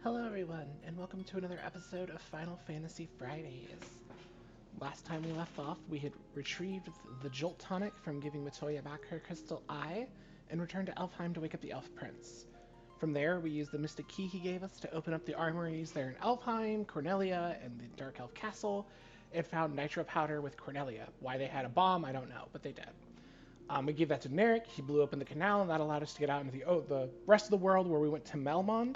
Hello everyone, and welcome to another episode of Final Fantasy Fridays. Last time we left off, we had retrieved the Jolt Tonic from giving Matoya back her crystal eye, and returned to Elfheim to wake up the Elf Prince. From there, we used the Mystic Key he gave us to open up the armories there in Elfheim, Cornelia, and the Dark Elf Castle, and found Nitro Powder with Cornelia. Why they had a bomb, I don't know, but they did. We gave that to Narek, he blew open the canal, and that allowed us to get out into the rest of the world where we went to Melmond,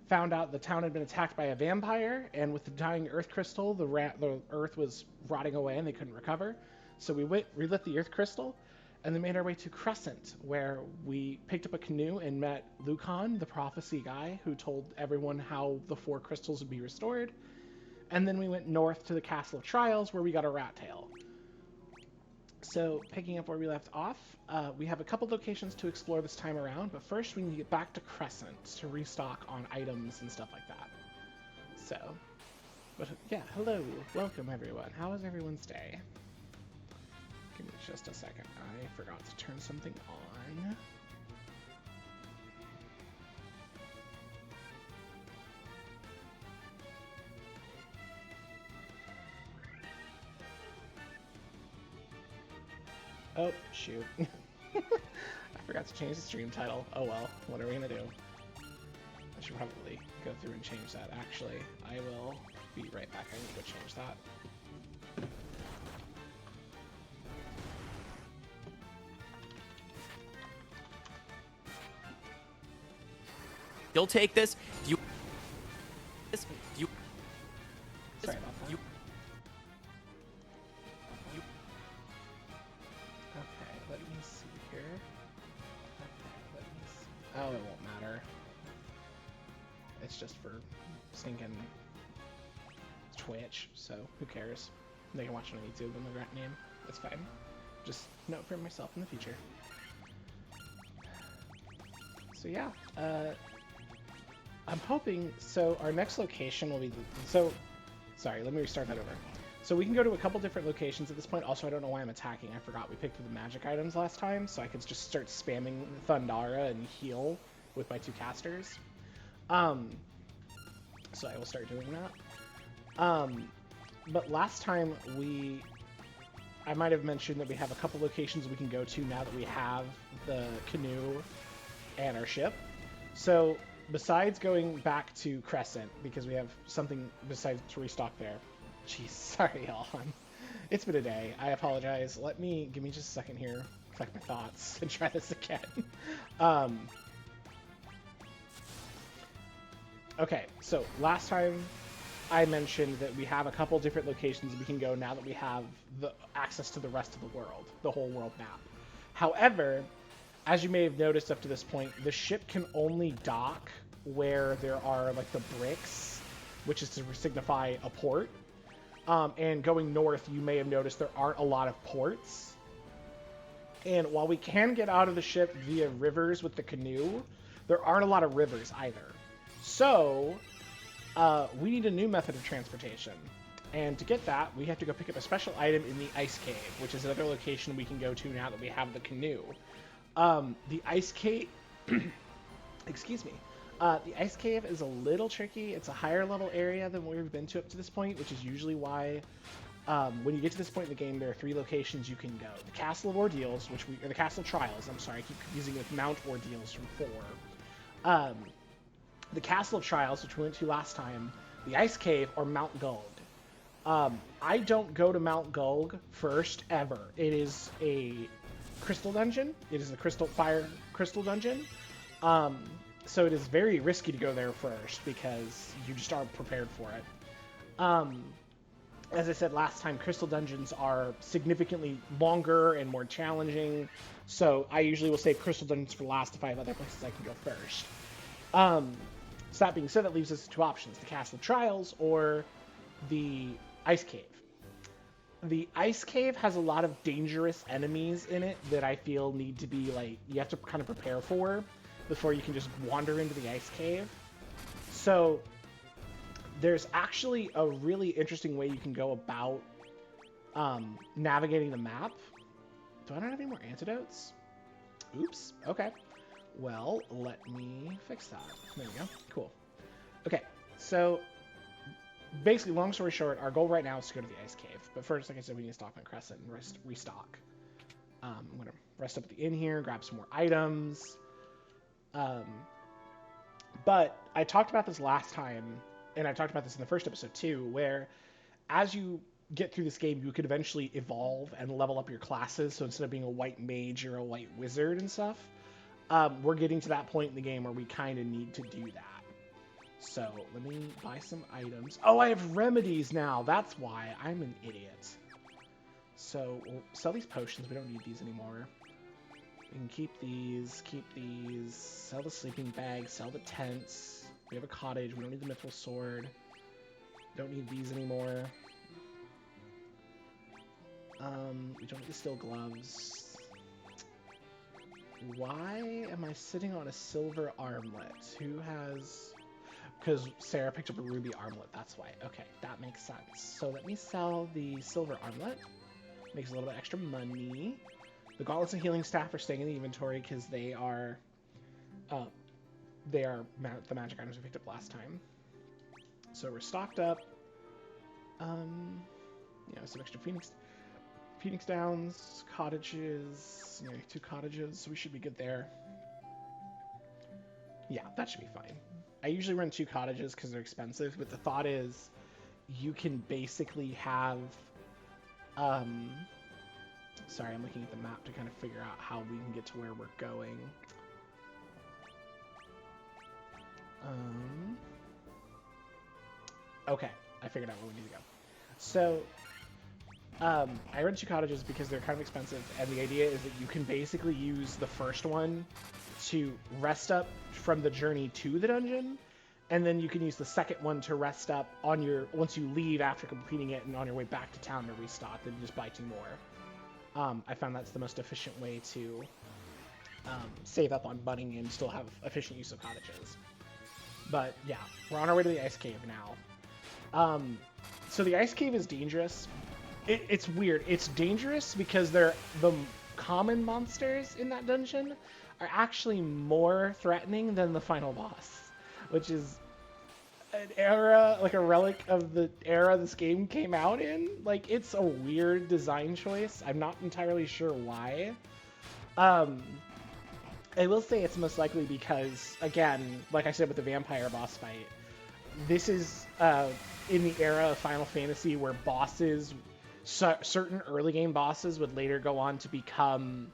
found out the town had been attacked by a vampire, and with the dying earth crystal, the earth was rotting away and they couldn't recover. So we relit the earth crystal, and then made our way to Crescent, where we picked up a canoe and met Lucan, the prophecy guy, who told everyone how the four crystals would be restored. And then we went north to the Castle of Trials, where we got a rat tail. So, picking up where we left off, we have a couple locations to explore this time around, but first we need to get back to Crescent to restock on items and stuff like that. So, but yeah, hello, welcome everyone. How was everyone's day? Give me just a second. I forgot to turn something on. Oh, shoot. I forgot to change the stream title. Oh well, what are we gonna do? I should probably go through and change that. Actually, I will be right back. I need to go change that. You'll take this. Do you? This? Do you? Sorry about that. You? Okay, let me see here. Okay, let me see. Oh, it won't matter. It's just for stinking Twitch, so who cares? They can watch it on YouTube in the right name. It's fine. Just note for myself in the future. So yeah, I'm hoping, so our next location will be, sorry, let me restart that over. So we can go to a couple different locations at this point. Also, I don't know why I'm attacking. I forgot we picked the magic items last time, so I could just start spamming Thundara and heal with my two casters. So I will start doing that. But last time I might have mentioned that we have a couple locations we can go to now that we have the canoe and our ship. So besides going back to Crescent, because we have something besides to restock there. Jeez, sorry y'all. It's been a day. I apologize. Give me just a second here, collect my thoughts, and try this again. Okay, so last time I mentioned that we have a couple different locations we can go now that we have the access to the rest of the world, the whole world map. However, as you may have noticed up to this point, the ship can only dock where there are like the bricks, which is to signify a port. And going north, you may have noticed there aren't a lot of ports. And while we can get out of the ship via rivers with the canoe, there aren't a lot of rivers either. So, we need a new method of transportation. And to get that, we have to go pick up a special item in the Ice Cave, which is another location we can go to now that we have the canoe. The Ice Cave... Excuse me. The Ice Cave is a little tricky. It's a higher level area than we've been to up to this point, which is usually why when you get to this point in the game, there are three locations you can go. The Castle of Ordeals, or the Castle of Trials, I'm sorry, I keep using it with Mount Ordeals from 4. The Castle of Trials, which we went to last time, the Ice Cave, or Mount Gulg. I don't go to Mount Gulg first, ever. It is a crystal dungeon. It is a fire crystal dungeon. So it is very risky to go there first, because you just aren't prepared for it. As I said last time, crystal dungeons are significantly longer and more challenging, so I usually will save crystal dungeons for last if I have other places I can go first. So that being said, that leaves us two options: the Castle of Trials or the Ice Cave. The Ice Cave has a lot of dangerous enemies in it that I feel need to be, like, you have to kind of prepare for before you can just wander into the Ice Cave. So there's actually a really interesting way you can go about navigating the map. Do I not have any more antidotes? Oops. Okay. Well, let me fix that. There we go. Cool. Okay, so basically, long story short, our goal right now is to go to the ice cave. But first, like I said, we need to stop on Crescent and restock. I'm gonna rest up at the inn here, grab some more items. Um, but I talked about this last time, and I talked about this in the first episode too, where as you get through this game, you could eventually evolve and level up your classes. So instead of being a white mage, you're a white wizard and stuff. We're getting to that point in the game where we kind of need to do that. So let me buy some items. Oh, I have remedies now. That's why. I'm an idiot. So we'll sell these potions. We don't need these anymore. We can keep these, sell the sleeping bag, sell the tents. We have a cottage. We don't need the mithril sword. Don't need these anymore. We don't need the steel gloves. Why am I sitting on a silver armlet? Who has... Because Sarah picked up a ruby armlet, that's why. Okay, that makes sense. So let me sell the silver armlet. Makes a little bit extra money. The gauntlets and healing staff are staying in the inventory because they are the magic items we picked up last time. So we're stocked up. Some extra Phoenix Downs, cottages, 2 cottages, so we should be good there. Yeah, that should be fine. I usually run 2 cottages because they're expensive, but the thought is you can basically have... Sorry, I'm looking at the map to kind of figure out how we can get to where we're going. Okay, I figured out where we need to go. So, I run 2 cottages because they're kind of expensive, and the idea is that you can basically use the first one to rest up from the journey to the dungeon, and then you can use the second one to rest up on your once you leave after completing it and on your way back to town to restock. Then you just buy 2 more. I found that's the most efficient way to save up on money and still have efficient use of cottages. But yeah, we're on our way to the ice cave now. So the ice cave is dangerous. It's weird. It's dangerous because the common monsters in that dungeon are actually more threatening than the final boss, which is an era, like a relic of the era this game came out in. Like, it's a weird design choice. I'm not entirely sure why. I will say it's most likely because, again, like I said with the vampire boss fight, this is in the era of Final Fantasy where bosses, certain early game bosses would later go on to become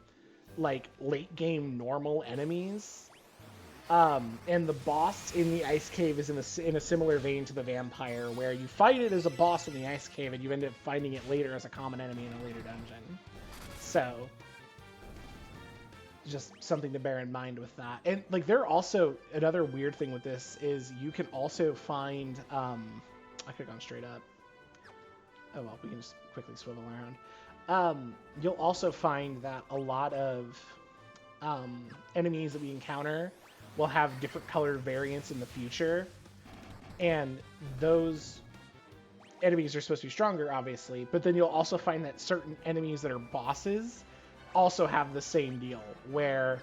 like late game normal enemies. And the boss in the ice cave is in a similar vein to the vampire, where you fight it as a boss in the ice cave and you end up finding it later as a common enemy in a later dungeon. So, just something to bear in mind with that. And like, there are also another weird thing with this is you can also find I could have gone straight up. Oh well, we can just quickly swivel around. You'll also find that a lot of enemies that we encounter will have different colored variants in the future, and those enemies are supposed to be stronger, obviously, but then you'll also find that certain enemies that are bosses also have the same deal, where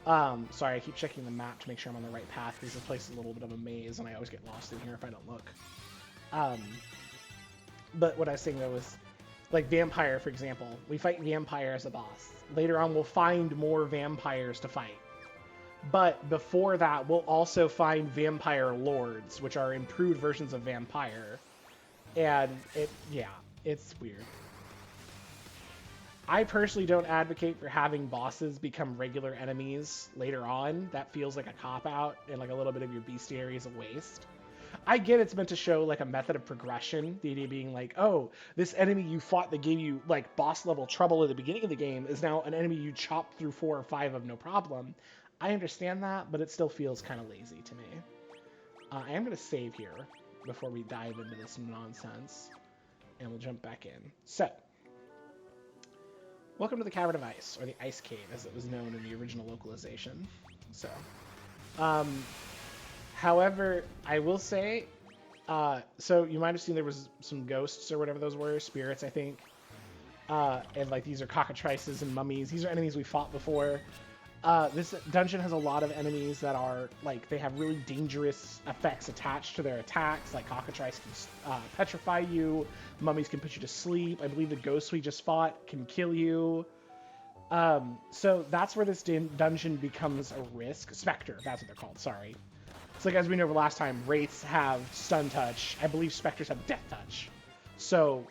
sorry, I keep checking the map to make sure I'm on the right path, because this place is a little bit of a maze and I always get lost in here if I don't look. But what I was saying though was, like Vampire, for example, we fight Vampire as a boss. Later on we'll find more vampires to fight. But before that, we'll also find Vampire Lords, which are improved versions of Vampire. And it's weird. I personally don't advocate for having bosses become regular enemies later on. That feels like a cop-out and like a little bit of your bestiary is a waste. I get it's meant to show like a method of progression. The idea being like, oh, this enemy you fought that gave you like boss level trouble at the beginning of the game is now an enemy you chop through 4 or 5 of no problem. I understand that, but it still feels kind of lazy to me. I am going to save here before we dive into this nonsense, and we'll jump back in. So, welcome to the Cavern of Ice, or the Ice Cave, as it was known in the original localization. So, however, I will say, so you might have seen there was some ghosts or whatever those were, spirits, I think. And like these are cockatrices and mummies. These are enemies we fought before. This dungeon has a lot of enemies that are, like, they have really dangerous effects attached to their attacks, like cockatrice can petrify you, mummies can put you to sleep, I believe the ghost we just fought can kill you. So that's where this dungeon becomes a risk. Spectre, that's what they're called, sorry. So like as we know over last time, Wraiths have stun touch, I believe Spectres have death touch. So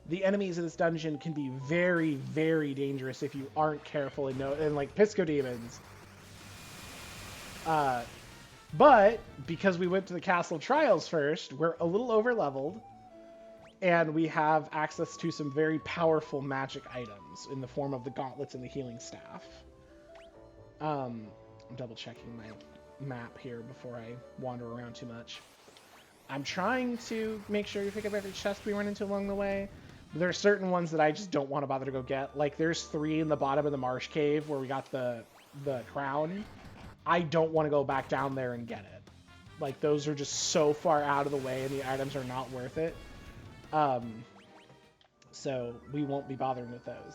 the enemies in this dungeon can be very, very dangerous if you aren't careful and like Pisco Demons. But because we went to the Castle of Trials first, we're a little over leveled, and we have access to some very powerful magic items in the form of the gauntlets and the healing staff. I'm double checking my map here before I wander around too much. I'm trying to make sure you pick up every chest we run into along the way. There are certain ones that I just don't want to bother to go get. Like, there's 3 in the bottom of the marsh cave where we got the crown. I don't want to go back down there and get it. Like, those are just so far out of the way, and the items are not worth it. So we won't be bothering with those.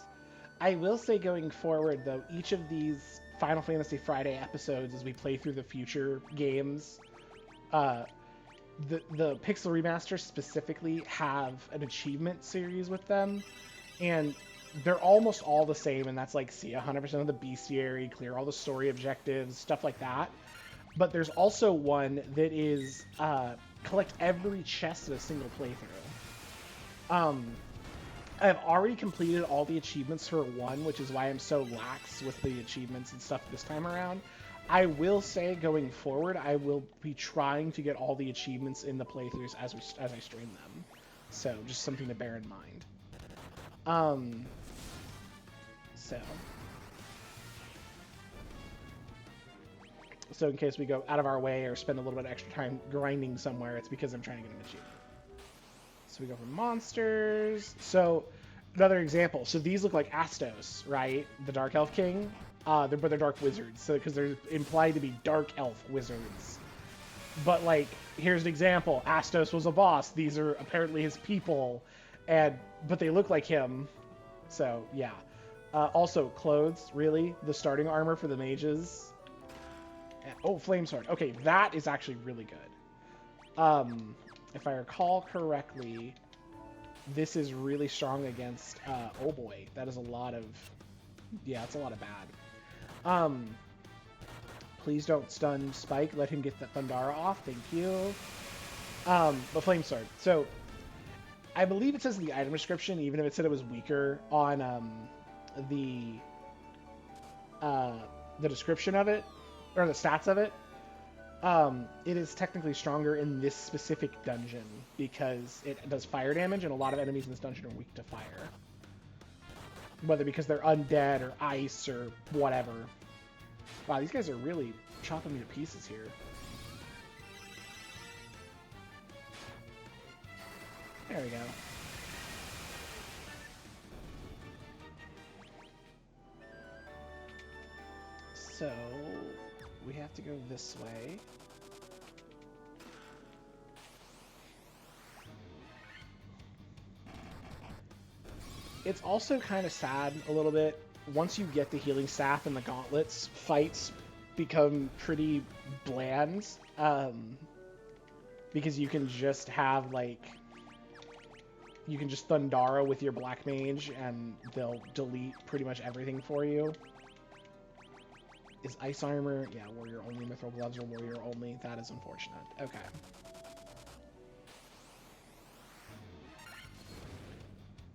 I will say going forward, though, each of these Final Fantasy Friday episodes, as we play through the future games, the Pixel Remaster specifically have an achievement series with them, and they're almost all the same, and that's like see 100% of the bestiary, clear all the story objectives, stuff like that. But there's also one that is collect every chest in a single playthrough. I've already completed all the achievements for 1, which is why I'm so lax with the achievements and stuff this time around. I will say, going forward, I will be trying to get all the achievements in the playthroughs as I stream them. So, just something to bear in mind. So in case we go out of our way or spend a little bit of extra time grinding somewhere, it's because I'm trying to get an achievement. So we go for monsters. So, another example. So these look like Astos, right? The Dark Elf King. But they're dark wizards, so because they're implied to be dark elf wizards. But like, here's an example. Astos was a boss. These are apparently his people, but they look like him. So yeah. Also, clothes. Really, the starting armor for the mages. Oh, flame sword. Okay, that is actually really good. If I recall correctly, this is really strong against. Oh boy, that is a lot of. Yeah, it's a lot of bad. Please don't stun Spike. Let him get the Thundara off. Thank you. The Flame Sword. So, I believe it says in the item description, even if it said it was weaker on the description of it, or the stats of it, it is technically stronger in this specific dungeon because it does fire damage, and a lot of enemies in this dungeon are weak to fire. Whether because they're undead or ice or whatever. Wow, these guys are really chopping me to pieces here. There we go. So, we have to go this way. It's also kind of sad a little bit. Once you get the healing staff and the gauntlets, fights become pretty bland. Because you can just have, like... You can just Thundara with your Black Mage, and they'll delete pretty much everything for you. Is Ice Armor... Yeah, Warrior only. Mithril Gloves are Warrior only. That is unfortunate. Okay.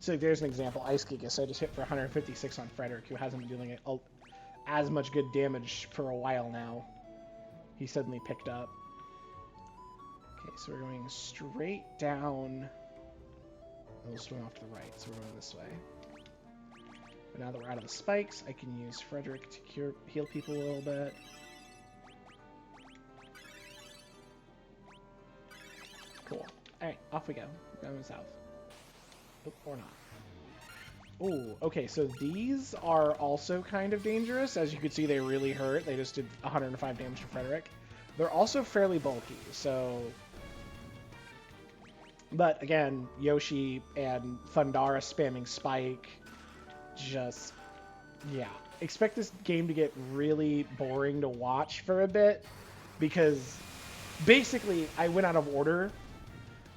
So there's an example. Ice Gigas, I just hit for 156 on Frederick, who hasn't been dealing as much good damage for a while now. He suddenly picked up. Okay, so we're going straight down. We'll swing off to the right, so we're going this way. But now that we're out of the spikes, I can use Frederick to heal people a little bit. Cool. Alright, off we go. We're going south. Oh, or not. Oh, okay, so these are also kind of dangerous. As you can see, they really hurt. They just did 105 damage to Frederick. They're also fairly bulky, so... But, again, Yoshi and Thundara spamming Spike, just... Yeah. expect this game to get really boring to watch for a bit, because basically I went out of order.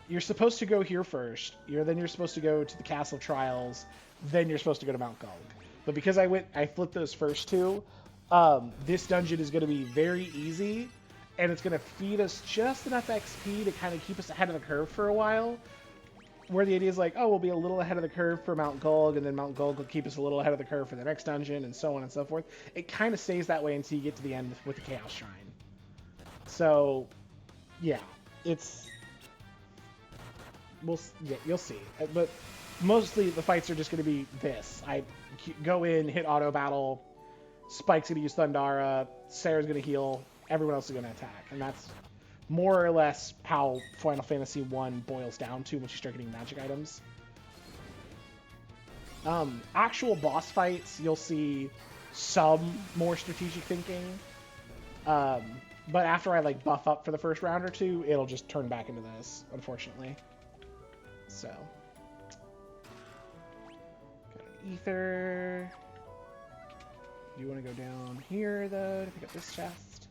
You're supposed to go here first. Then you're supposed to go to the Castle of Trials. Then you're supposed to go to Mount Gulg. But because I flipped those first two, this dungeon is going to be very easy, and it's going to feed us just enough XP to kind of keep us ahead of the curve for a while. Where the idea is like, oh, we'll be a little ahead of the curve for Mount Gulg, and then Mount Gulg will keep us a little ahead of the curve for the next dungeon, and so on and so forth. It kind of stays that way until you get to the end with the Chaos Shrine. So, yeah, it's... you'll see. But mostly the fights are just going to be this. I go in, hit auto battle, Spike's going to use Thundara, Sarah's going to heal, everyone else is going to attack. And that's more or less how Final Fantasy 1 boils down to once you start getting magic items. Actual boss fights, you'll see some more strategic thinking. But after I like buff up for the first round or two, it'll just turn back into this, unfortunately. So, got an ether. Do you want to go down here though to pick up this chest?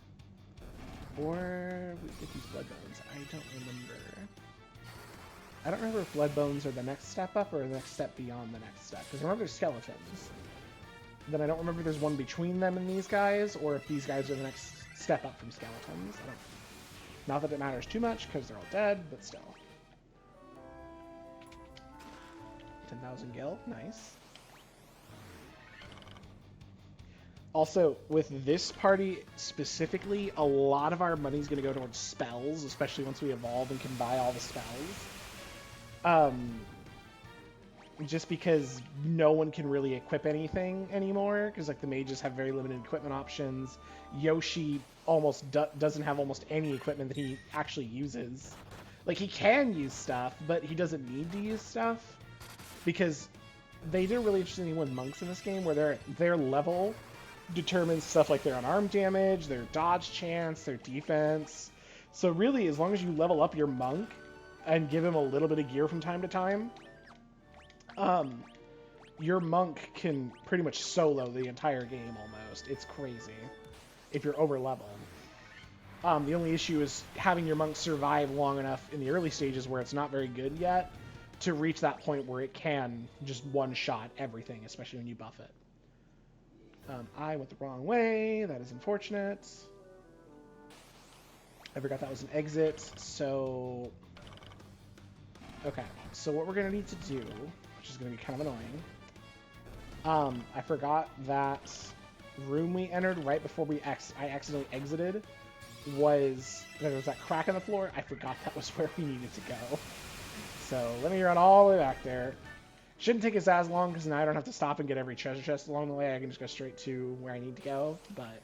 Or we get these blood bones? I don't remember. I don't remember if blood bones are the next step up or the next step beyond the next step. Because I remember there's skeletons. Then I don't remember if there's one between them and these guys, or if these guys are the next step up from skeletons. I don't. Not that it matters too much because they're all dead, but still. 10,000 gil, nice. Also, with this party specifically, a lot of our money's going to go towards spells, especially once we evolve and can buy all the spells. Just because no one can really equip anything anymore, because like the mages have very limited equipment options. Yoshi almost doesn't have almost any equipment that he actually uses. Like, he can use stuff, but he doesn't need to use stuff, because they did a really interesting thing with monks in this game, where their level determines stuff like their unarmed damage, their dodge chance, their defense. So really, as long as you level up your monk and give him a little bit of gear from time to time, your monk can pretty much solo the entire game almost. It's crazy if you're over leveled. The only issue is having your monk survive long enough in the early stages where it's not very good yet to reach that point where it can just one-shot everything, especially when you buff it. I went the wrong way. That is unfortunate. I forgot that was an exit. So, okay. So what we're going to need to do, which is going to be kind of annoying. I forgot that room we entered right before I accidentally exited was, there was that crack in the floor. I forgot that was where we needed to go. So let me run all the way back there. Shouldn't take us as long because now I don't have to stop and get every treasure chest along the way. I can just go straight to where I need to go, but...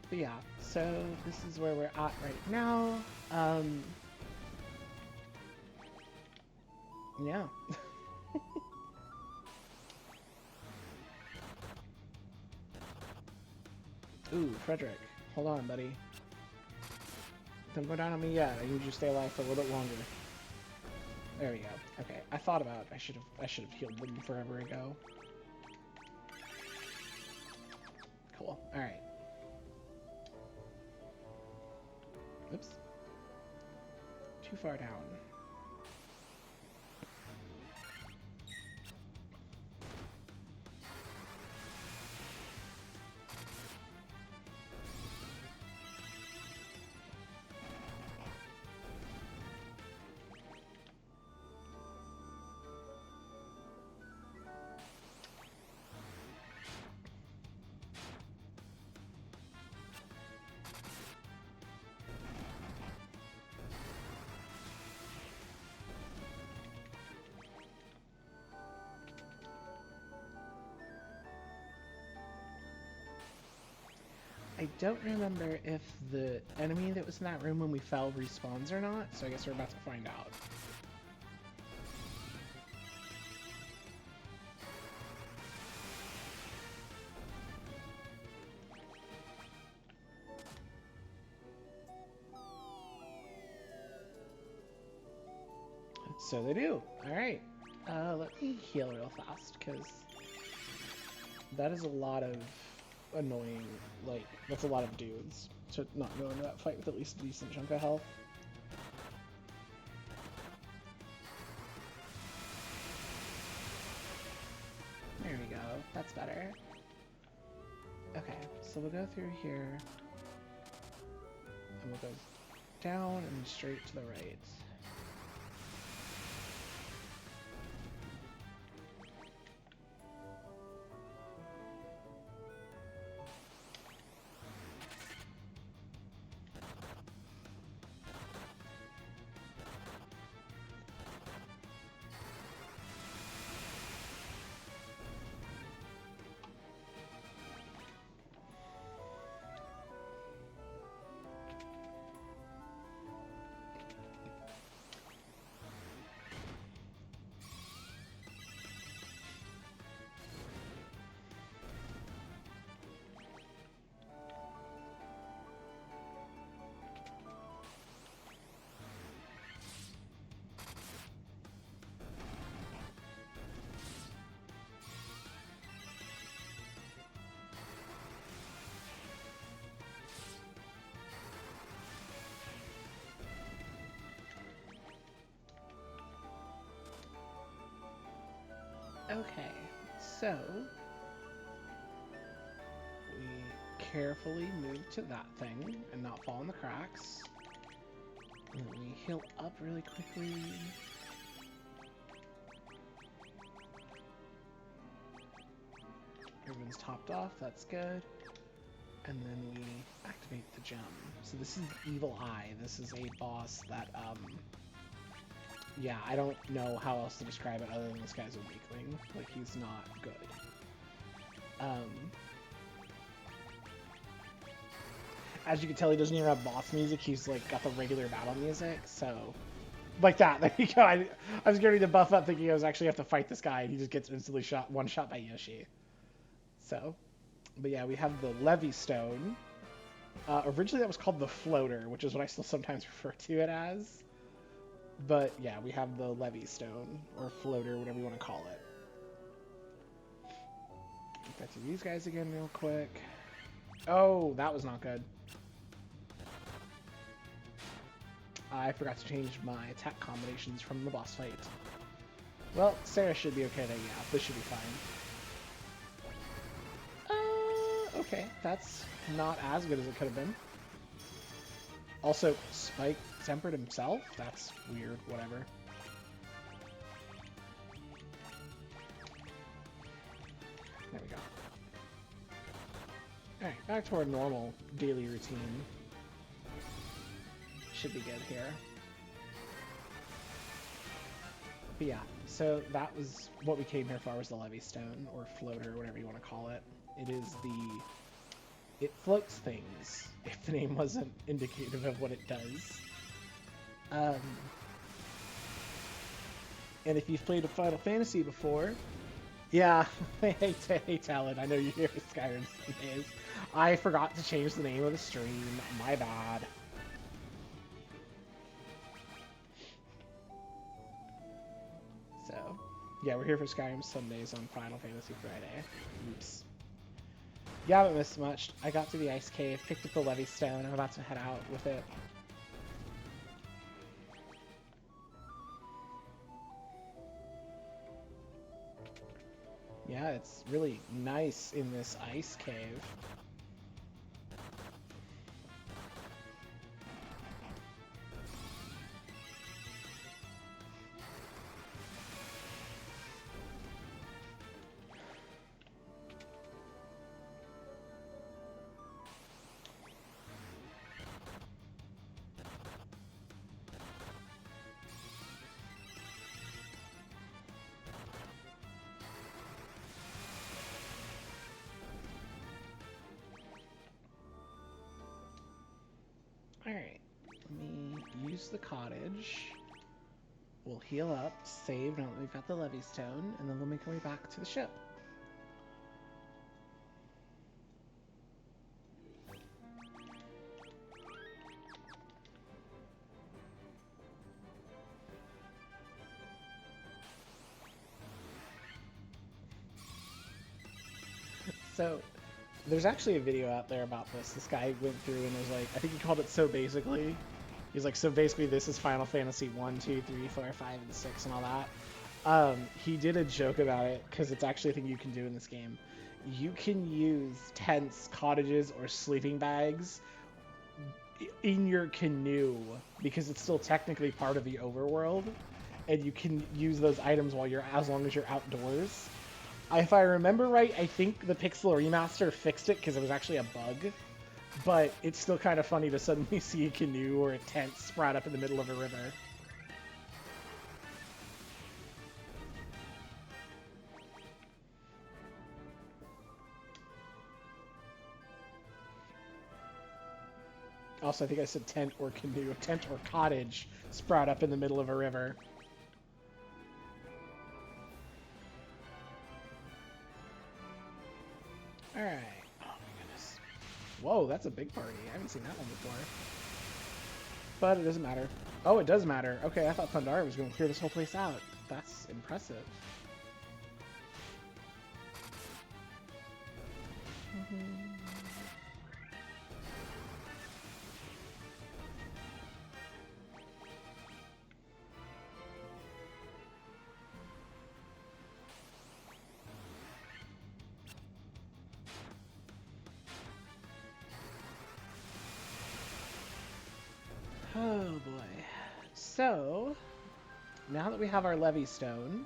But yeah, so this is where we're at right now. Yeah. Ooh, Frederick. Hold on, buddy. Don't go down on me yet. I need you to stay alive for a little bit longer. There we go. Okay, I thought about it. I should have healed them forever ago. Cool. All right. Oops. Too far down. I don't remember if the enemy that was in that room when we fell respawns or not, so I guess we're about to find out. So they do. Alright. Let me heal real fast, because that is a lot of annoying, like, that's a lot of dudes to not go into that fight with at least a decent chunk of health. There we go. That's better. Okay, so we'll go through here, and we'll go down and straight to the right. Okay, so we carefully move to that thing and not fall in the cracks. And then we heal up really quickly. Everyone's topped off, that's good. And then we activate the gem. So this is Evil Eye. This is a boss that, yeah, I don't know how else to describe it other than this guy's a weakling. Like, he's not good. As you can tell, he doesn't even have boss music. He's, like, got the regular battle music, so... Like that, there you go. I was getting to buff up thinking I was actually have to fight this guy, and he just gets instantly one shot by Yoshi. So, but yeah, we have the Levy Stone. Originally that was called the Floater, which is what I still sometimes refer to it as. But yeah, we have the Levy Stone, or Floater, whatever you want to call it. Back to these guys again real quick. Oh, that was not good. I forgot to change my attack combinations from the boss fight. Well, Sarah should be okay then, yeah, this should be fine. Okay, that's not as good as it could have been. Also, Spike tempered himself? That's weird, whatever. There we go. Alright, back to our normal daily routine. Should be good here. But yeah, so that was what we came here for, was the Levy Stone, or Floater, whatever you want to call it. It is the... It floats things, if the name wasn't indicative of what it does. And if you've played a Final Fantasy before... Yeah, hey Talon, I know you're here for Skyrim days. I forgot to change the name of the stream, my bad. So, yeah, we're here for Skyrim Sundays on Final Fantasy Friday. Oops. You haven't missed much. I got to the ice cave, picked up the Levy Stone, I'm about to head out with it. Yeah, it's really nice in this ice cave. Alright, let me use the cottage. We'll heal up, save now that we've got the levy stone, and then we'll make our way back to the ship. So, there's actually a video out there about this. This guy went through and was like, I think he called it So Basically. He's like, so basically this is Final Fantasy 1, 2, 3, 4, 5, and 6 and all that. He did a joke about it, because it's actually a thing you can do in this game. You can use tents, cottages, or sleeping bags in your canoe, because it's still technically part of the overworld, and you can use those items as long as you're outdoors. If I remember right, I think the Pixel Remaster fixed it because it was actually a bug, but it's still kind of funny to suddenly see a canoe or a tent sprout up in the middle of a river. Also, I think I said tent or canoe, tent or cottage sprout up in the middle of a river. Alright. Oh my goodness. Whoa, that's a big party. I haven't seen that one before. But it doesn't matter. Oh, it does matter. Okay, I thought Thundara was going to clear this whole place out. That's impressive. Oh boy. So, now that we have our levy stone,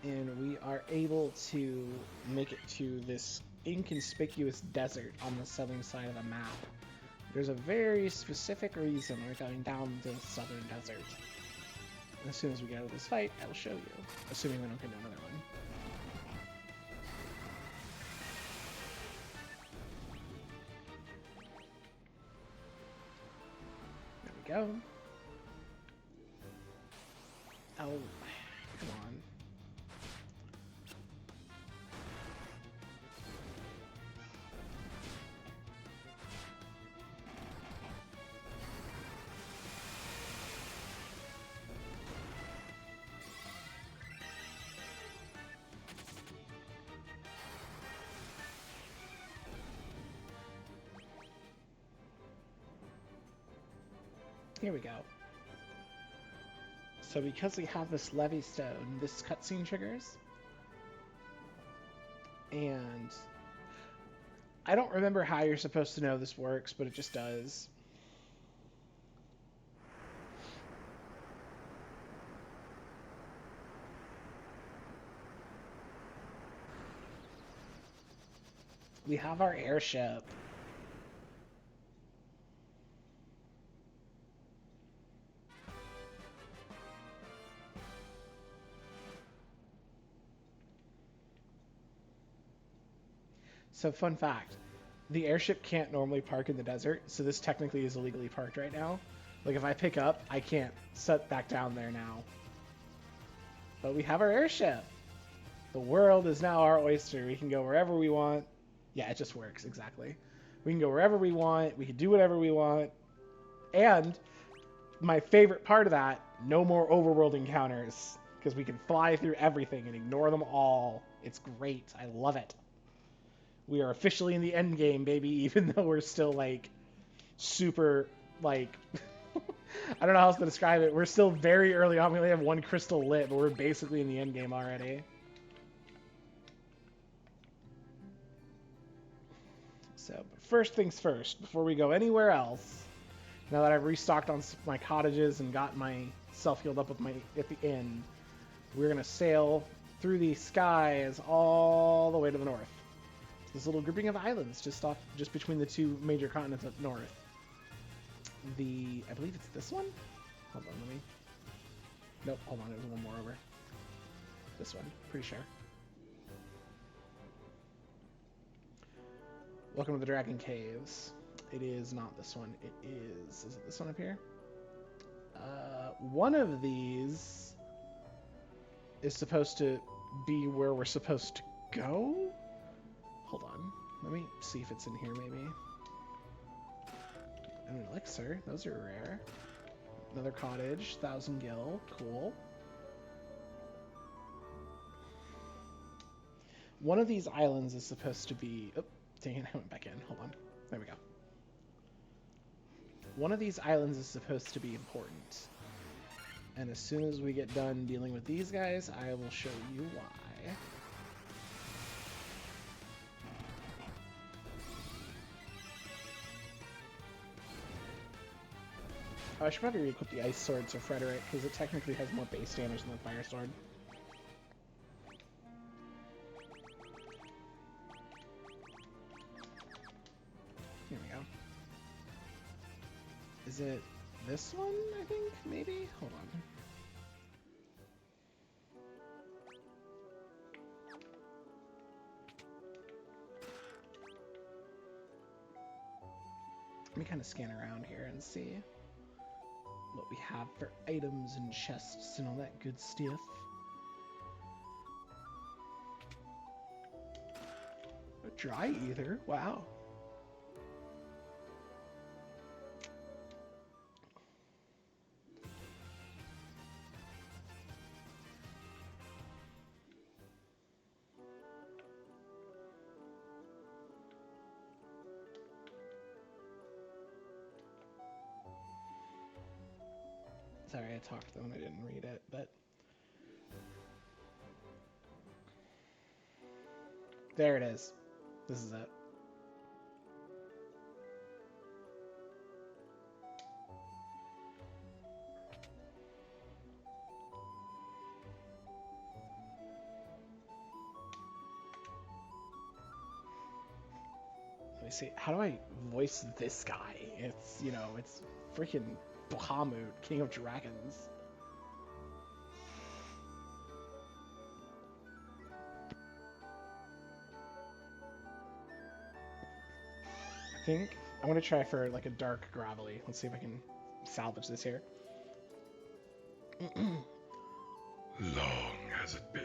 and we are able to make it to this inconspicuous desert on the southern side of the map, there's a very specific reason we're going down the southern desert. And as soon as we get out of this fight, I will show you, assuming we don't get another one. There we go. Oh, come on. Here we go. So because we have this levy stone, this cutscene triggers. And I don't remember how you're supposed to know this works, but it just does. We have our airship. So fun fact, the airship can't normally park in the desert, so this technically is illegally parked right now. Like if I pick up, I can't set back down there now. But we have our airship. The world is now our oyster. We can go wherever we want. Yeah, it just works, exactly. We can go wherever we want. We can do whatever we want. And my favorite part of that, no more overworld encounters. Because we can fly through everything and ignore them all. It's great. I love it. We are officially in the end game, baby, even though we're still, like, super, like... I don't know how else to describe it. We're still very early on. We only have one crystal lit, but we're basically in the end game already. So, but first things first, before we go anywhere else, now that I've restocked on my cottages and got myself healed up with at the end, we're going to sail through the skies all the way to the north. This little grouping of islands just between the two major continents up north. I believe it's this one? Hold on, nope, hold on, there's one more over. This one, pretty sure. Welcome to the Dragon Caves. It is not this one. It is. Is it this one up here? One of these is supposed to be where we're supposed to go? Hold on. Let me see if it's in here, maybe. An elixir. Those are rare. Another cottage. 1,000 gil. Cool. One of these islands is supposed to be... Oh, dang it, I went back in. Hold on. There we go. One of these islands is supposed to be important. And as soon as we get done dealing with these guys, I will show you why. Oh, I should probably re-equip the Ice Sword to Frederick, because it technically has more base damage than the Fire Sword. Here we go. Is it this one, I think? Maybe? Hold on. Let me kind of scan around here and see what we have for items and chests and all that good stuff. A dry ether? Wow. Sorry, I talked though and I didn't read it, but... There it is. This is it. Let me see. How do I voice this guy? It's, you know, it's freaking Bahamut, King of Dragons. I think I'm gonna try for like a dark gravelly. Let's see if I can salvage this here. Long has it been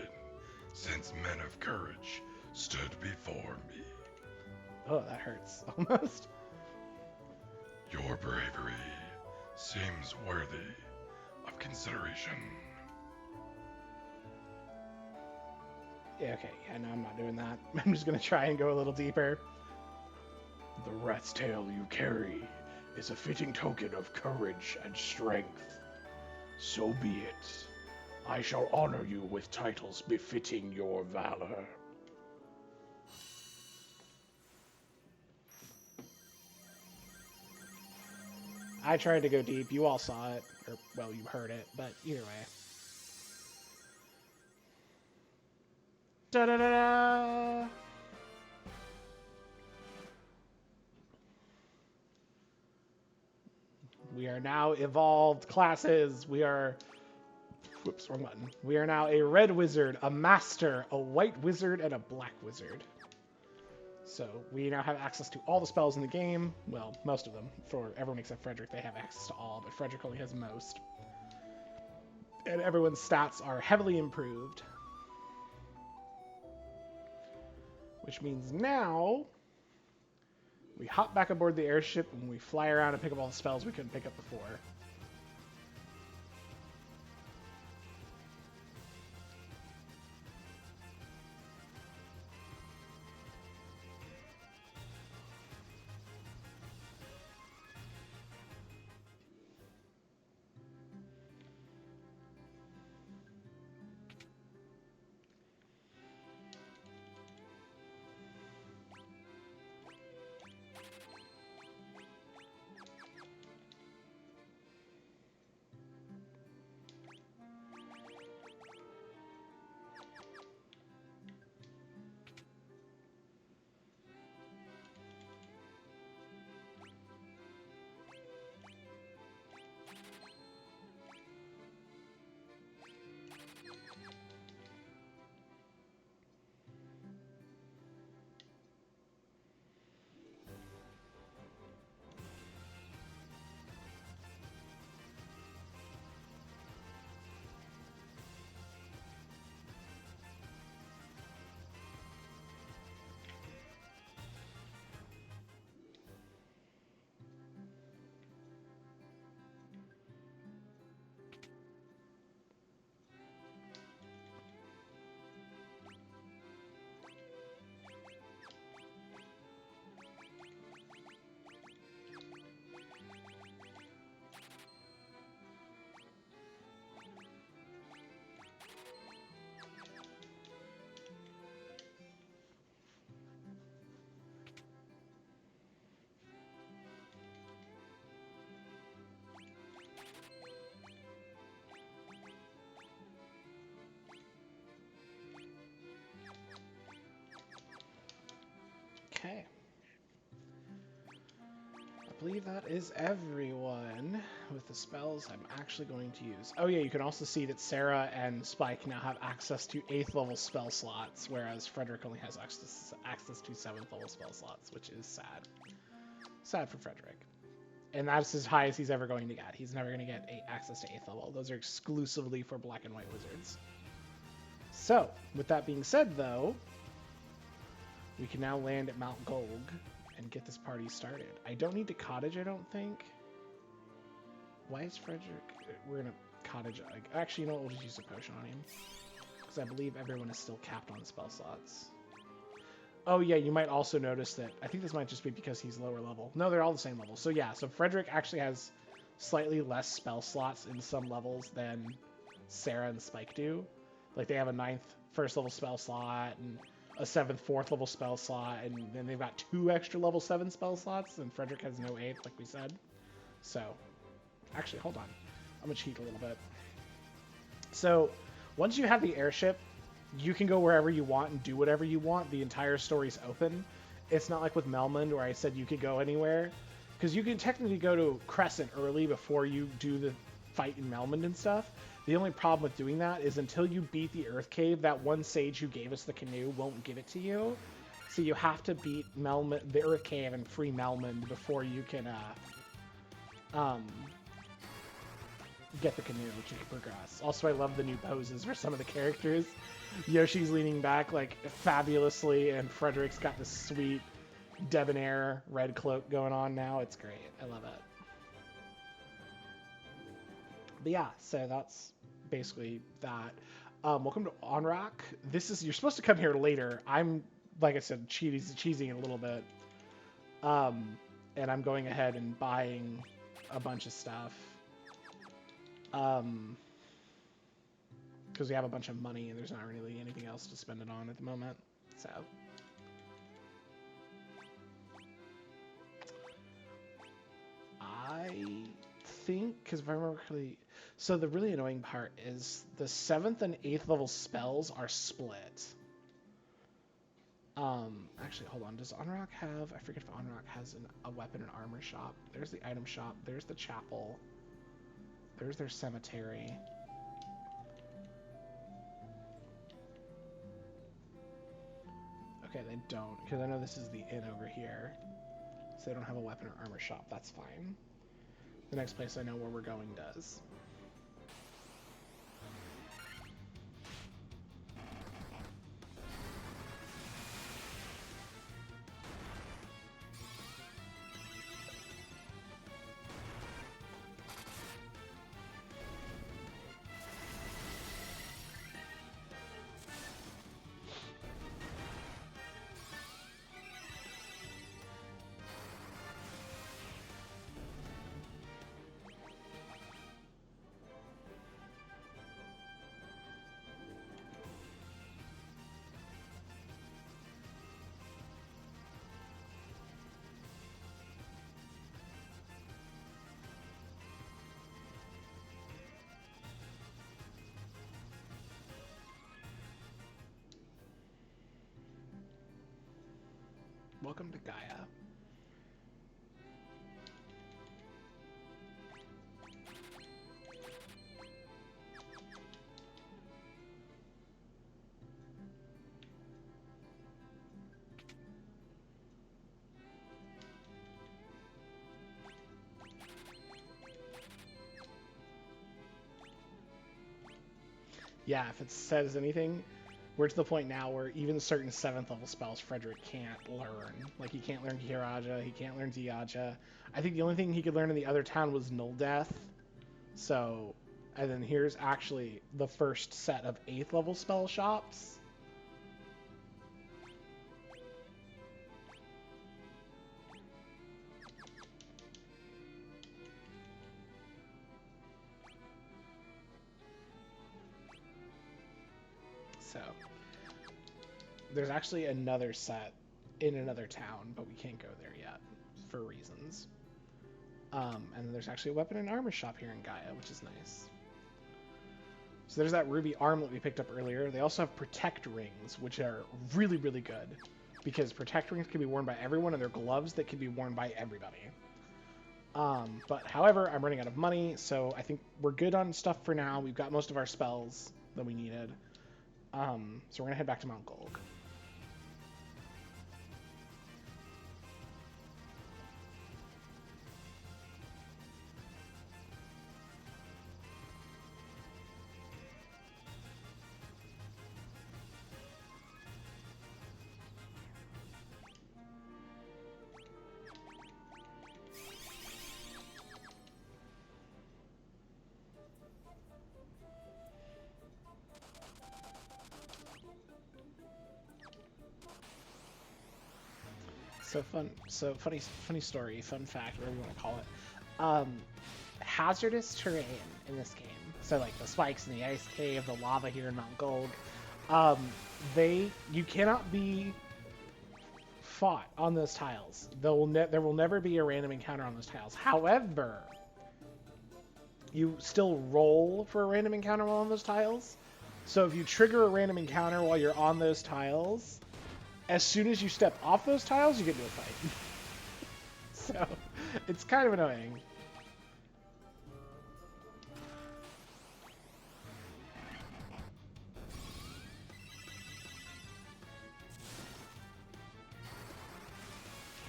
since men of courage stood before me. Oh, that hurts almost. Your bravery seems worthy of consideration. Yeah, okay. Yeah, no, I'm not doing that. I'm just gonna try and go a little deeper. The rat's tail you carry is a fitting token of courage and strength. So be it. I shall honor you with titles befitting your valor. I tried to go deep. You all saw it. Or, well, you heard it, but either way. Da-da-da-da! We are now evolved classes. We are... Whoops, wrong button. We are now a red wizard, a master, a white wizard, and a black wizard. So we now have access to all the spells in the game. Well, most of them. For everyone except Frederick, they have access to all, but Frederick only has most. And everyone's stats are heavily improved. Which means now we hop back aboard the airship and we fly around and pick up all the spells we couldn't pick up before. Okay. I believe that is everyone with the spells I'm actually going to use. Oh yeah, you can also see that Sarah and Spike now have access to 8th level spell slots, whereas Frederick only has access to 7th level spell slots, which is sad. Sad for Frederick. And that's as high as he's ever going to get. He's never going to get access to 8th level. Those are exclusively for black and white wizards. So, with that being said, though, we can now land at Mount Golg and get this party started. I don't need to cottage, I don't think. Why is Frederick... We're going to cottage... Actually, you know what? We'll just use a potion on him. Because I believe everyone is still capped on spell slots. Oh, yeah, you might also notice that... I think this might just be because he's lower level. No, they're all the same level. So, yeah, so Frederick actually has slightly less spell slots in some levels than Sarah and Spike do. Like, they have a 9th first level spell slot, and a 7th, 4th level spell slot, and then they've got 2 extra level 7 spell slots, and Frederick has no 8th, like we said. So, actually, hold on. I'm going to cheat a little bit. So, once you have the airship, you can go wherever you want and do whatever you want. The entire story's open. It's not like with Melmond, where I said you could go anywhere. Because you can technically go to Crescent early before you do the fight in Melmond and stuff. The only problem with doing that is until you beat the Earth Cave, that one sage who gave us the canoe won't give it to you. So you have to beat Melmond, the Earth Cave and free Melmond before you can get the canoe, which you can progress. Also, I love the new poses for some of the characters. Yoshi's leaning back like fabulously, and Frederick's got this sweet debonair red cloak going on now. It's great. I love it. But yeah, so that's basically that. Welcome to Onrak. You're supposed to come here later. I'm, like I said, cheesing a little bit. And I'm going ahead and buying a bunch of stuff. Because we have a bunch of money and there's not really anything else to spend it on at the moment. So. I think, because if I remember correctly, so the really annoying part is the 7th and 8th level spells are split. Actually, hold on. Does Onrak have... I forget if Onrak has a weapon and armor shop. There's the item shop. There's the chapel. There's their cemetery. Okay, they don't, because I know this is the inn over here. So they don't have a weapon or armor shop. That's fine. The next place I know where we're going does. Welcome to Gaia. Yeah, if it says anything, we're to the point now where even certain 7th level spells Frederick can't learn. Like, he can't learn Kiraja, he can't learn Diaja. I think the only thing he could learn in the other town was Null Death. So, and then here's actually the first set of 8th level spell shops. So, there's actually another set in another town, but we can't go there yet for reasons. And then there's actually a weapon and armor shop here in Gaia, which is nice. So there's that ruby armlet we picked up earlier. They also have protect rings, which are really, really good. because protect rings can be worn by everyone, and they're gloves that can be worn by everybody. But however, I'm running out of money, so I think we're good on stuff for now. We've got most of our spells that we needed. So we're gonna head back to Mount Gold. So funny story, fun fact, whatever you want to call it. Hazardous terrain in this game. So like the spikes in the ice cave, the lava here in Mount Gold. You cannot be fought on those tiles. There will never be a random encounter on those tiles. However, you still roll for a random encounter while on those tiles. So if you trigger a random encounter while you're on those tiles, as soon as you step off those tiles, you get into a fight. So, it's kind of annoying.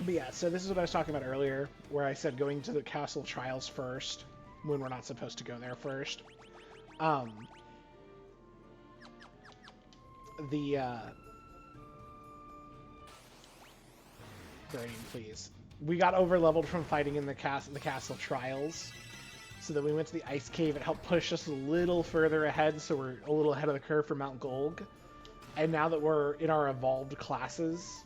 But yeah, so this is what I was talking about earlier, where I said going to the castle trials first, when we're not supposed to go there first. Brain, please. We got over-leveled from fighting in the castle trials, so that we went to the ice cave. It helped push us a little further ahead, so we're a little ahead of the curve for Mount Golg. And now that we're in our evolved classes,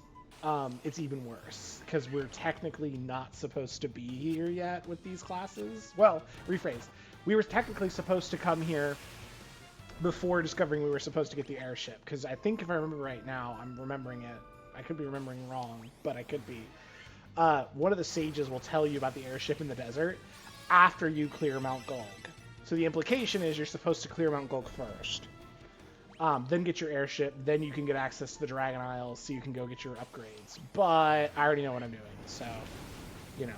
it's even worse, because we're technically not supposed to be here yet with these classes. Well, rephrase. We were technically supposed to come here before discovering we were supposed to get the airship, because I think if I remember right now, I'm remembering it. I could be remembering wrong, but I could be. One of the sages will tell you about the airship in the desert after you clear Mount Golg. So the implication is you're supposed to clear Mount Golg first. Then get your airship, then you can get access to the Dragon Isles, so you can go get your upgrades. But I already know what I'm doing, so, you know.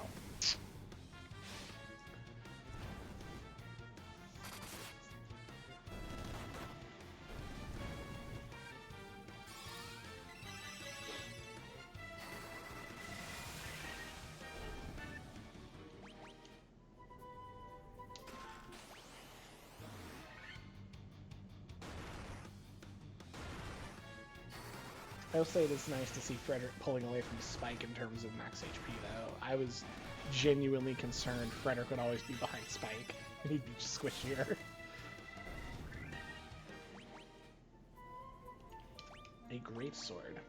I will say it is nice to see Frederick pulling away from Spike in terms of max HP, though. I was genuinely concerned Frederick would always be behind Spike, and he'd be just squishier. A great sword.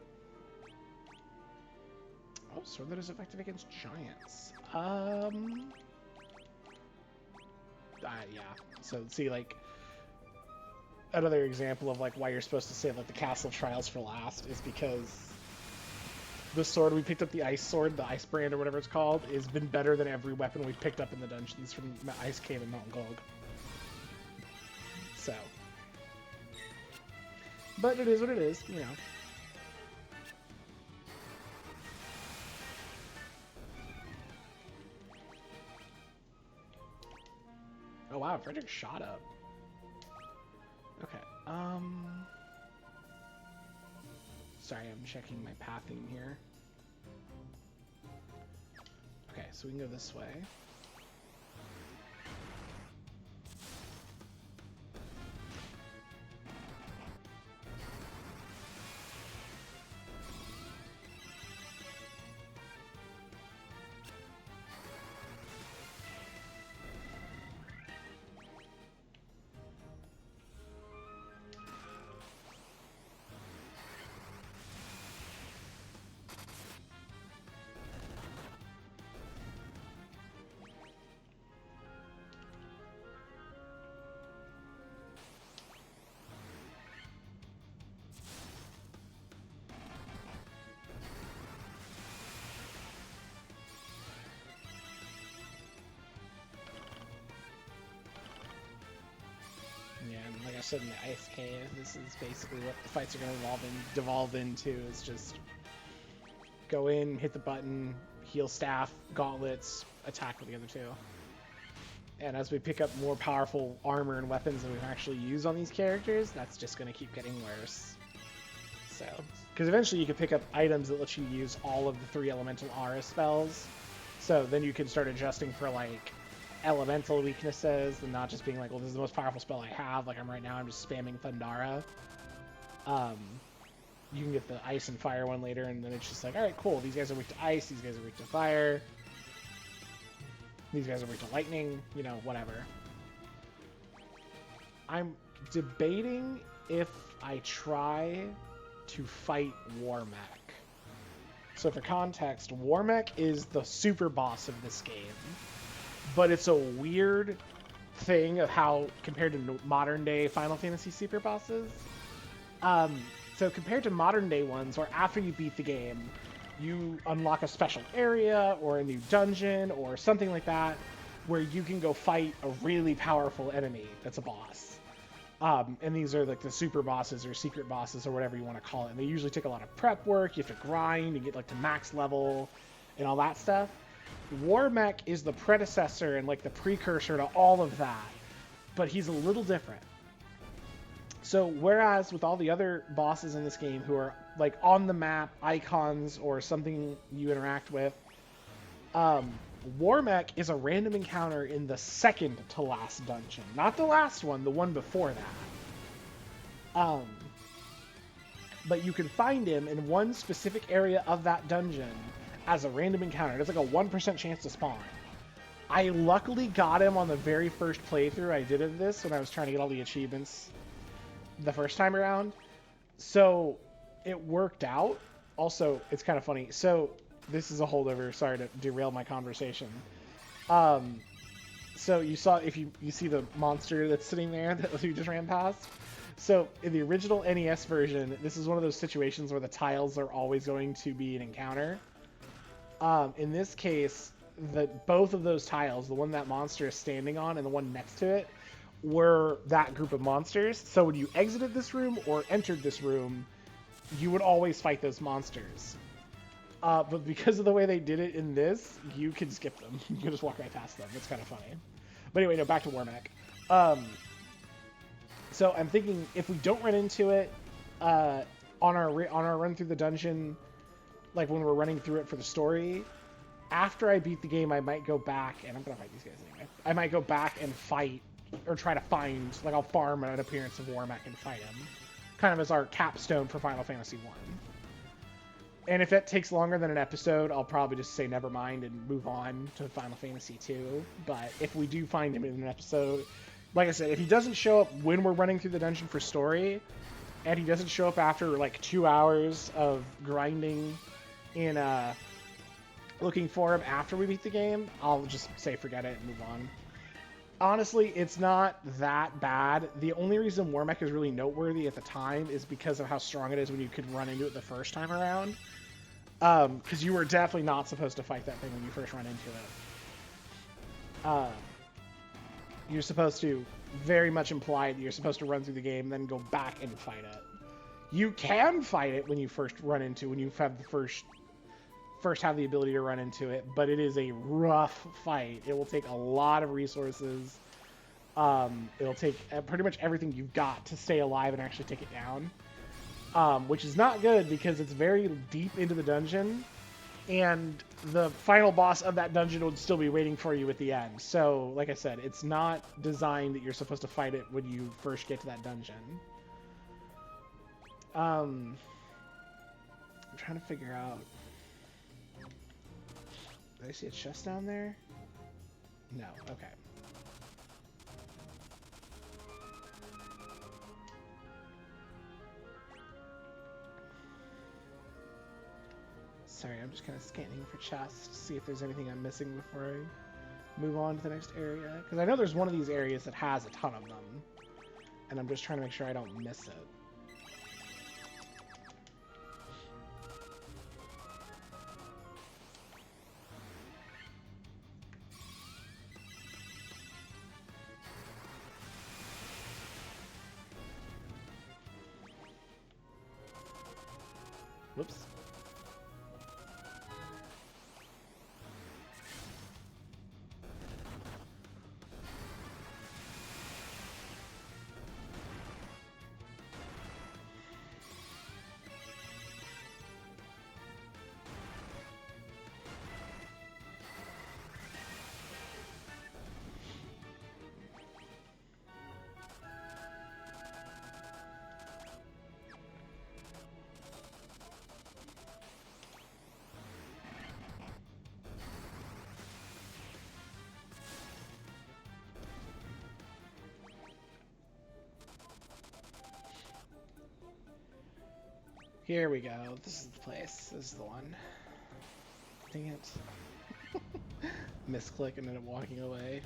Oh, sword that is effective against giants. Yeah. So, see, like, another example of like why you're supposed to save like the castle trials for last is because the sword we picked up, the ice sword, the ice brand or whatever it's called, has been better than every weapon we've picked up in the dungeons from Ice Cave and Mount Golg. So, but it is what it is, you know. Oh wow, Frederick shot up. Okay, sorry, I'm checking my pathing here. Okay, so we can go this way. Yeah, and like I said in the ice cave, this is basically what the fights are going to devolve into. Is just Go in, hit the button, heal staff, gauntlets, attack with the other two. And as we pick up more powerful armor and weapons that we can actually use on these characters, that's just going to keep getting worse. So, because eventually you can pick up items that let you use all of the 3 elemental aura spells. So then you can start adjusting for like elemental weaknesses and not just being like, well, this is the most powerful spell I have. Like I'm right now, I'm just spamming Thundara. You can get the ice and fire one later, and then it's just like, all right, cool. These guys are weak to ice. These guys are weak to fire. These guys are weak to lightning. You know, whatever. I'm debating if I try to fight Warmech. So for context, Warmech is the super boss of this game, but it's a weird thing of how compared to modern day Final Fantasy super bosses. So compared to modern day ones, where after you beat the game, you unlock a special area or a new dungeon or something like that, where you can go fight a really powerful enemy that's a boss. And these are like the super bosses or secret bosses or whatever you want to call it. And they usually take a lot of prep work. You have to grind and get like to max level and all that stuff. Warmech is the predecessor and like the precursor to all of that, but he's a little different. So whereas with all the other bosses in this game who are like on the map icons or something you interact with, Warmech is a random encounter in the second to last dungeon. Not the last one, the one before that. But you can find him in one specific area of that dungeon as a random encounter. There's like a 1% chance to spawn. I luckily got him on the very first playthrough I did of this when I was trying to get all the achievements the first time around. So it worked out. Also, it's kind of funny. So this is a holdover. Sorry to derail my conversation. So you saw, if you see the monster that's sitting there that we just ran past. So in the original NES version, this is one of those situations where the tiles are always going to be an encounter. In this case, both of those tiles, the one that monster is standing on and the one next to it, were that group of monsters. So when you exited this room or entered this room, you would always fight those monsters. But because of the way they did it in this, you can skip them. You can just walk right past them. It's kind of funny. But anyway, no, back to Warmech. So I'm thinking if we don't run into it on our run through the dungeon, like when we're running through it for the story, after I beat the game, I might go back, and I'm gonna fight these guys anyway. I might go back and fight, or try to find, like I'll farm an appearance of Warmech and fight him, kind of as our capstone for Final Fantasy 1. And if that takes longer than an episode, I'll probably just say never mind and move on to Final Fantasy 2. But if we do find him in an episode, like I said, if he doesn't show up when we're running through the dungeon for story, and he doesn't show up after like 2 hours of grinding in looking for him after we beat the game, I'll just say forget it and move on. Honestly, it's not that bad. The only reason Warmech is really noteworthy at the time is because of how strong it is when you could run into it the first time around. Because you were definitely not supposed to fight that thing when you first run into it. You're supposed to very much imply that you're supposed to run through the game and then go back and fight it. You can fight it when you first run into, when you have the first have the ability to run into it, but it is a rough fight. It will take a lot of resources. It'll take pretty much everything you've got to stay alive and actually take it down, which is not good because it's very deep into the dungeon, and the final boss of that dungeon would still be waiting for you at the end. So, like I said, it's not designed that you're supposed to fight it when you first get to that dungeon. I'm trying to figure out... Did I see a chest down there? No. Okay. Sorry, I'm just kind of scanning for chests to see if there's anything I'm missing before I move on to the next area. Because I know there's one of these areas that has a ton of them. And I'm just trying to make sure I don't miss it. Whoops. Here we go. This is the place. This is the one. Dang it. Misclick and ended up walking away.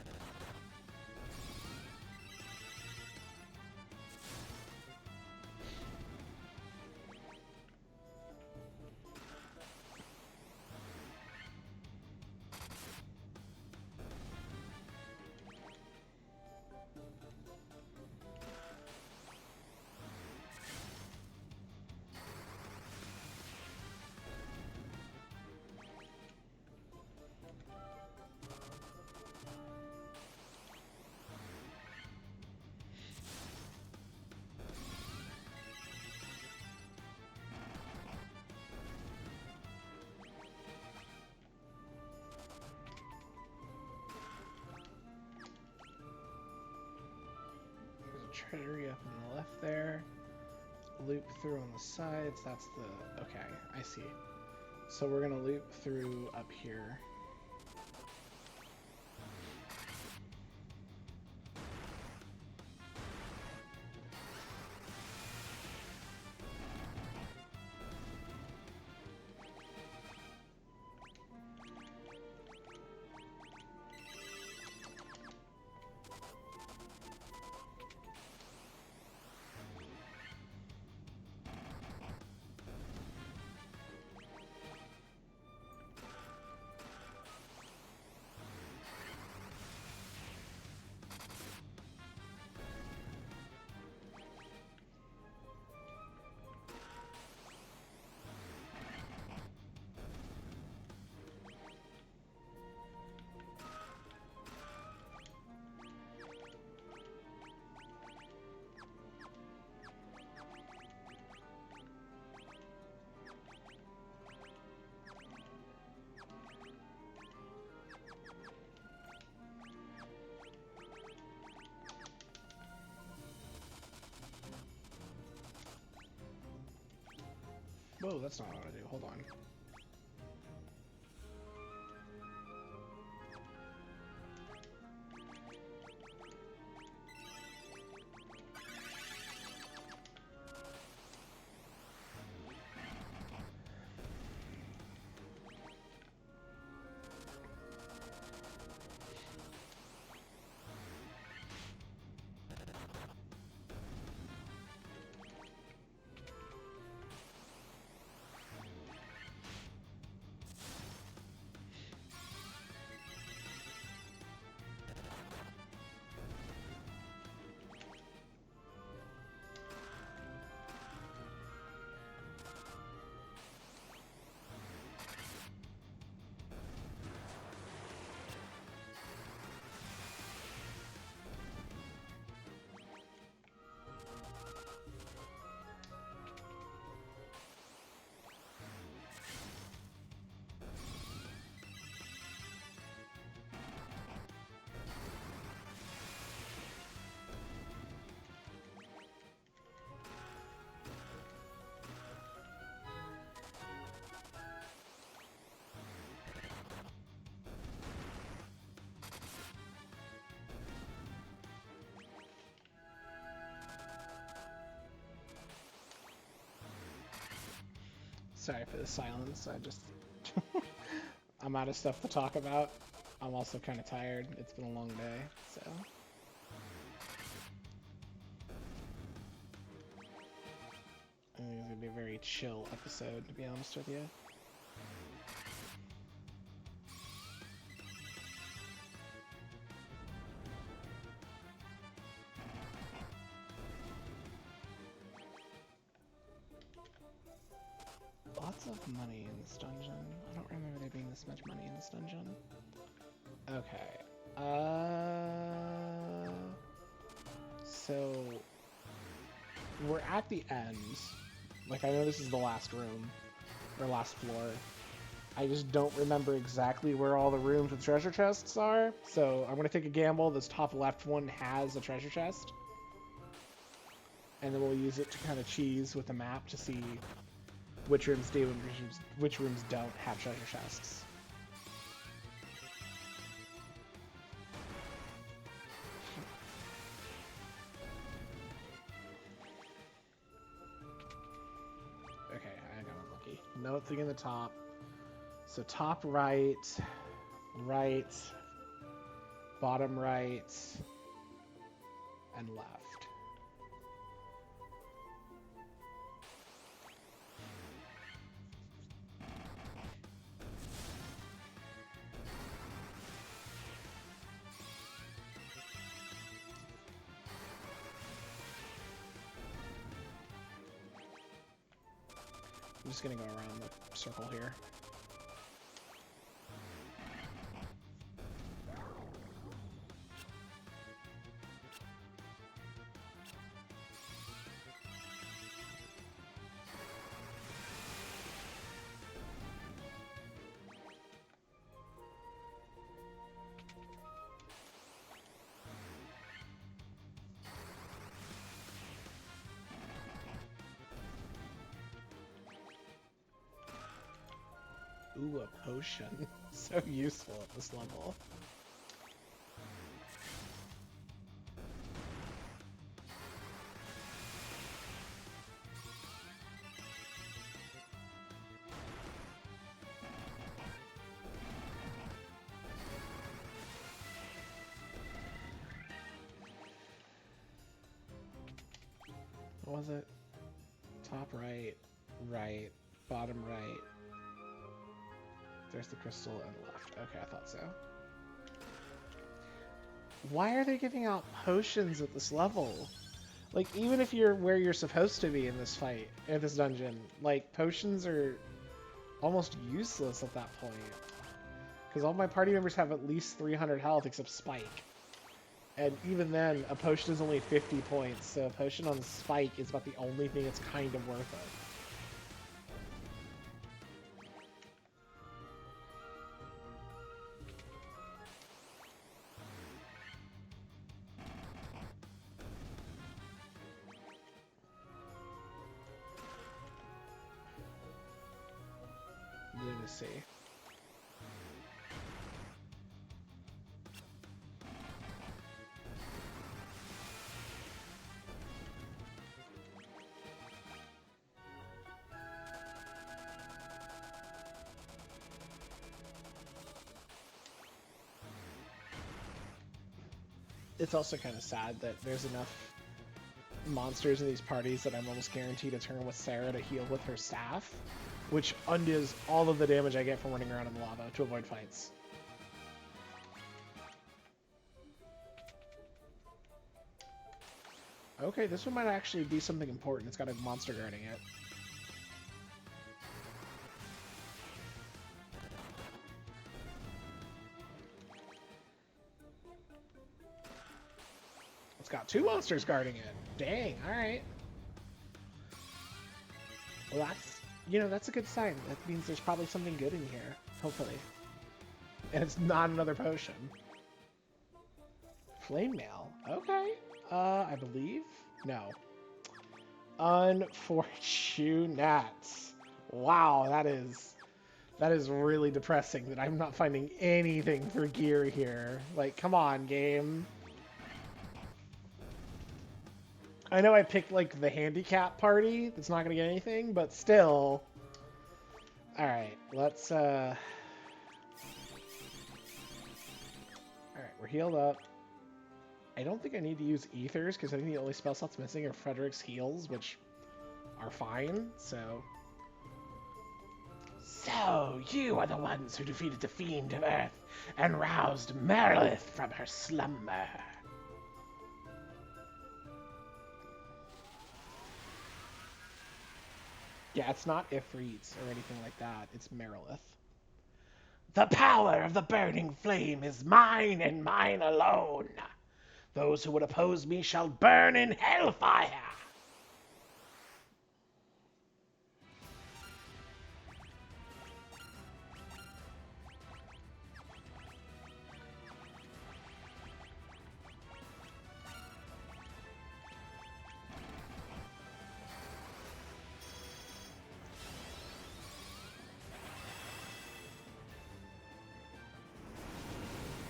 Treasury up on the left there. Loop through on the sides. That's the... Okay, I see. So we're gonna loop through up here. Whoa, that's not what I want to do. Hold on. Sorry for the silence. I'm out of stuff to talk about. I'm also kind of tired. It's been a long day, so. I think it's gonna be a very chill episode, to be honest with you. Lots of money in this dungeon. I don't remember there being this much money in this dungeon. Okay. So we're at the end. Like, I know this is the last room or last floor. I just don't remember exactly where all the rooms with treasure chests are. So I'm gonna take a gamble. This top left one has a treasure chest, and then we'll use it to kind of cheese with the map to see which rooms do and which rooms don't have treasure chests. Okay, nothing in the top. So top right, right, bottom right, and left. I'm just gonna go around the circle here. Ooh, a potion. So useful at this level. What was it? Top right, right, bottom right. There's the crystal and left. Okay, I thought so. Why are they giving out potions at this level? Like, even if you're where you're supposed to be in this fight, in this dungeon, like, potions are almost useless at that point. Because all my party members have at least 300 health except Spike. And even then, a potion is only 50 points, so a potion on Spike is about the only thing that's kind of worth it. Lunacy. It's also kind of sad that there's enough monsters in these parties that I'm almost guaranteed to turn with Sarah to heal with her staff, which undoes all of the damage I get from running around in the lava to avoid fights. Okay, this one might actually be something important. It's got a monster guarding it. It's got 2 monsters guarding it. Dang, alright. Well, that's a good sign. That means there's probably something good in here, hopefully. And it's not another potion. Flame mail. Okay. I believe? No. Unfortunate. Wow, that is really depressing that I'm not finding anything for gear here. Like, come on, game. I know I picked, like, the handicap party that's not gonna get anything, but still. Alright, let's, Alright, we're healed up. I don't think I need to use Ethers, because I think the only spell slots missing are Frederick's Heals, which are fine, so... So, you are the ones who defeated the Fiend of Earth and roused Merilith from her slumber. Yeah, it's not Ifrits or anything like that. It's Merilith. The power of the burning flame is mine and mine alone. Those who would oppose me shall burn in hellfire.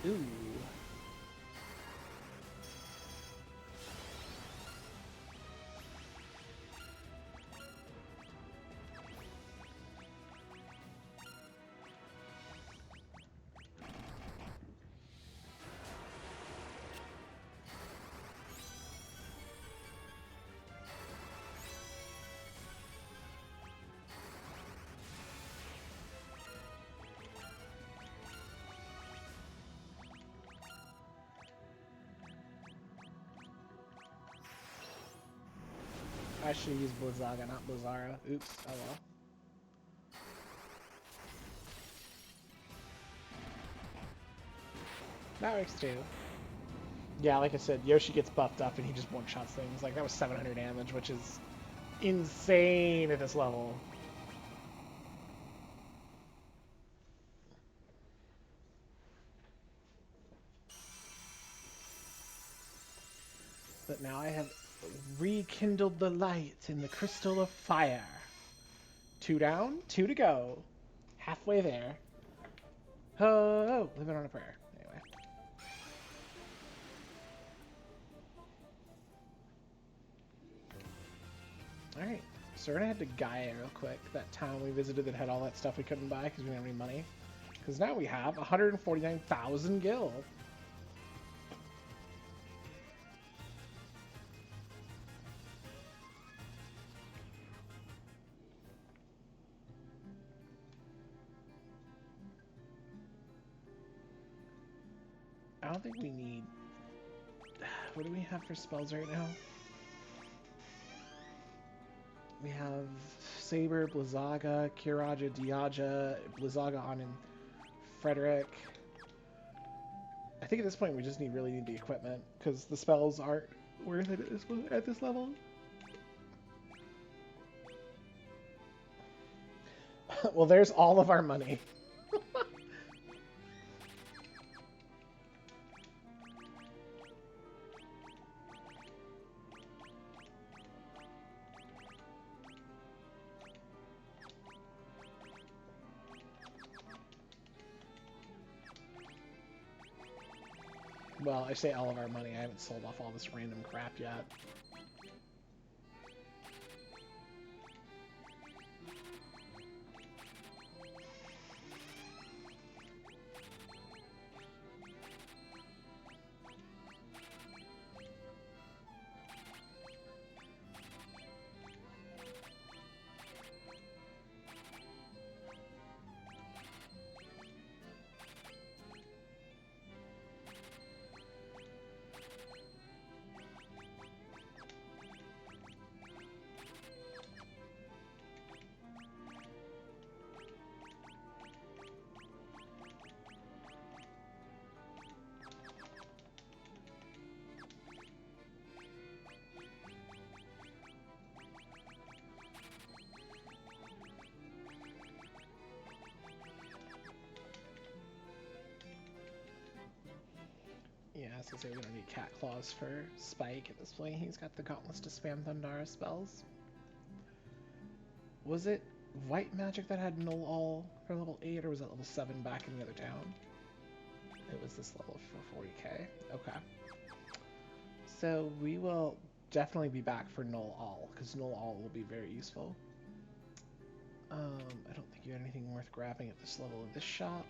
Ooh. should have used Blizzaga, not Blizzara. Oops, oh well. That works too. Yeah, like I said, Yoshi gets buffed up and he just one-shots things. Like, that was 700 damage, which is insane at this level. But now I have rekindled the light in the crystal of fire. 2 down, 2 to go. Halfway there. Oh, living on a prayer. Anyway. Alright, so we're gonna head to Gaia real quick. That town we visited that had all that stuff we couldn't buy because we didn't have any money. Because now we have 149,000 gil. I don't think we need... What do we have for spells right now? We have Saber, Blizzaga, Kiraja, Diaja, Blizzaga on in Frederick. I think at this point we just really need the equipment because the spells aren't worth it at this level. Well, there's all of our money. Well, I say all of our money. I haven't sold off all this random crap yet. Yeah, I was gonna say we don't need cat claws for Spike at this point. He's got the gauntlets to spam Thundara spells. Was it white magic that had null all for level 8, or was it level 7 back in the other town? It was this level for 40k. Okay. So we will definitely be back for null all, because null all will be very useful. I don't think you had anything worth grabbing at this level in this shop.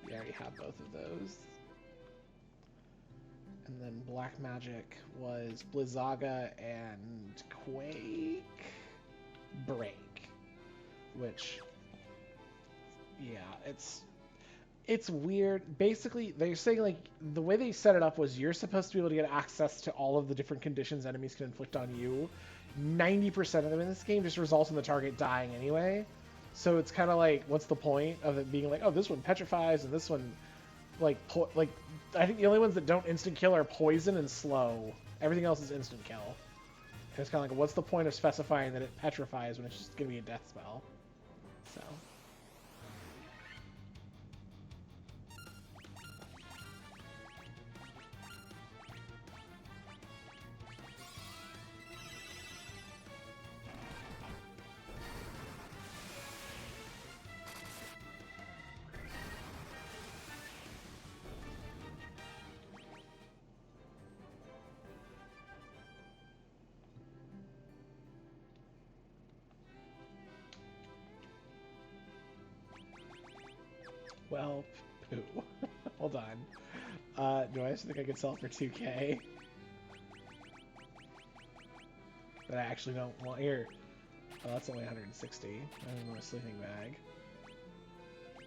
We already have both of those. And then black magic was Blizzaga and Quake Break, which, yeah, it's weird. Basically, they're saying, like, the way they set it up was you're supposed to be able to get access to all of the different conditions enemies can inflict on you. 90% of them in this game just results in the target dying anyway. So it's kind of like, what's the point of it being like, oh, this one petrifies and this one, like I think the only ones that don't instant kill are poison and slow. Everything else is instant kill. And it's kind of like, what's the point of specifying that it petrifies when it's just going to be a death spell? So... Well, poo. Hold on. Do I actually think I could sell it for 2k? But I actually don't want... Here. Oh, that's only 160. I don't want a sleeping bag.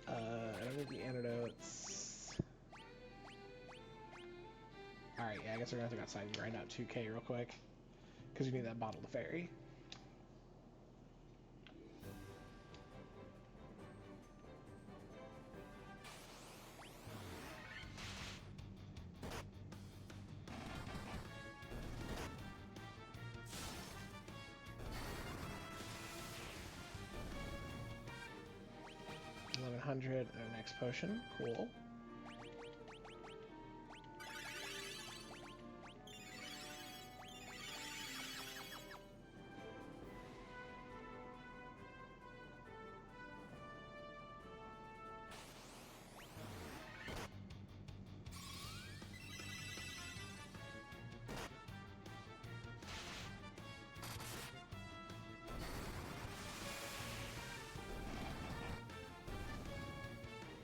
I don't need the antidotes. Alright, yeah, I guess we're gonna have to go outside and grind out 2k real quick. because you need that bottle to ferry. $1,100 and an X potion. Cool.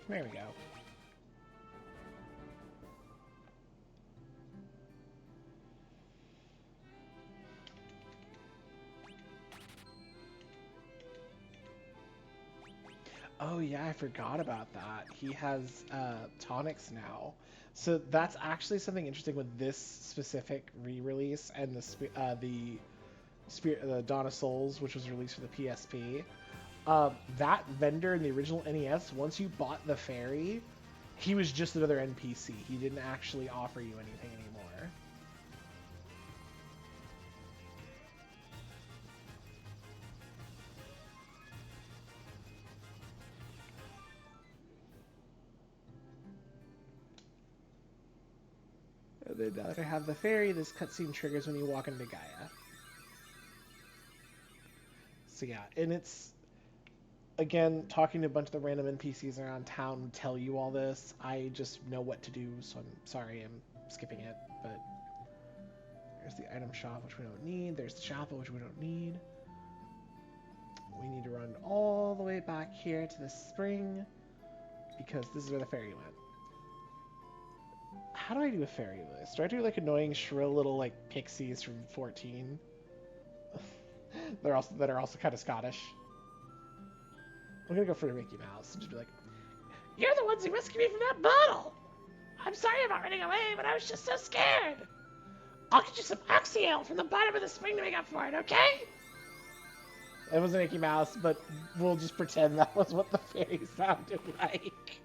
There we go. Oh yeah, I forgot about that. He has tonics now. So that's actually something interesting with this specific re-release and the Dawn of Souls, which was released for the PSP. That vendor in the original NES, once you bought the fairy, he was just another NPC. He didn't actually offer you anything anymore. And then now that I have the fairy, this cutscene triggers when you walk into Gaia. So yeah, and it's, again, talking to a bunch of the random NPCs around town would tell you all this. I just know what to do, so I'm sorry I'm skipping it, but there's the item shop, which we don't need. There's the chapel, which we don't need. We need to run all the way back here to the spring, because this is where the fairy went. How do I do a fairy list? Do I do like annoying, shrill little like pixies from 14? that are also kind of Scottish. I'm gonna go for Mickey Mouse and just be like, "You're the ones who rescued me from that bottle! I'm sorry about running away, but I was just so scared! I'll get you some oxyale from the bottom of the spring to make up for it, okay?" It wasn't Mickey Mouse, but we'll just pretend that was what the fairy sounded like.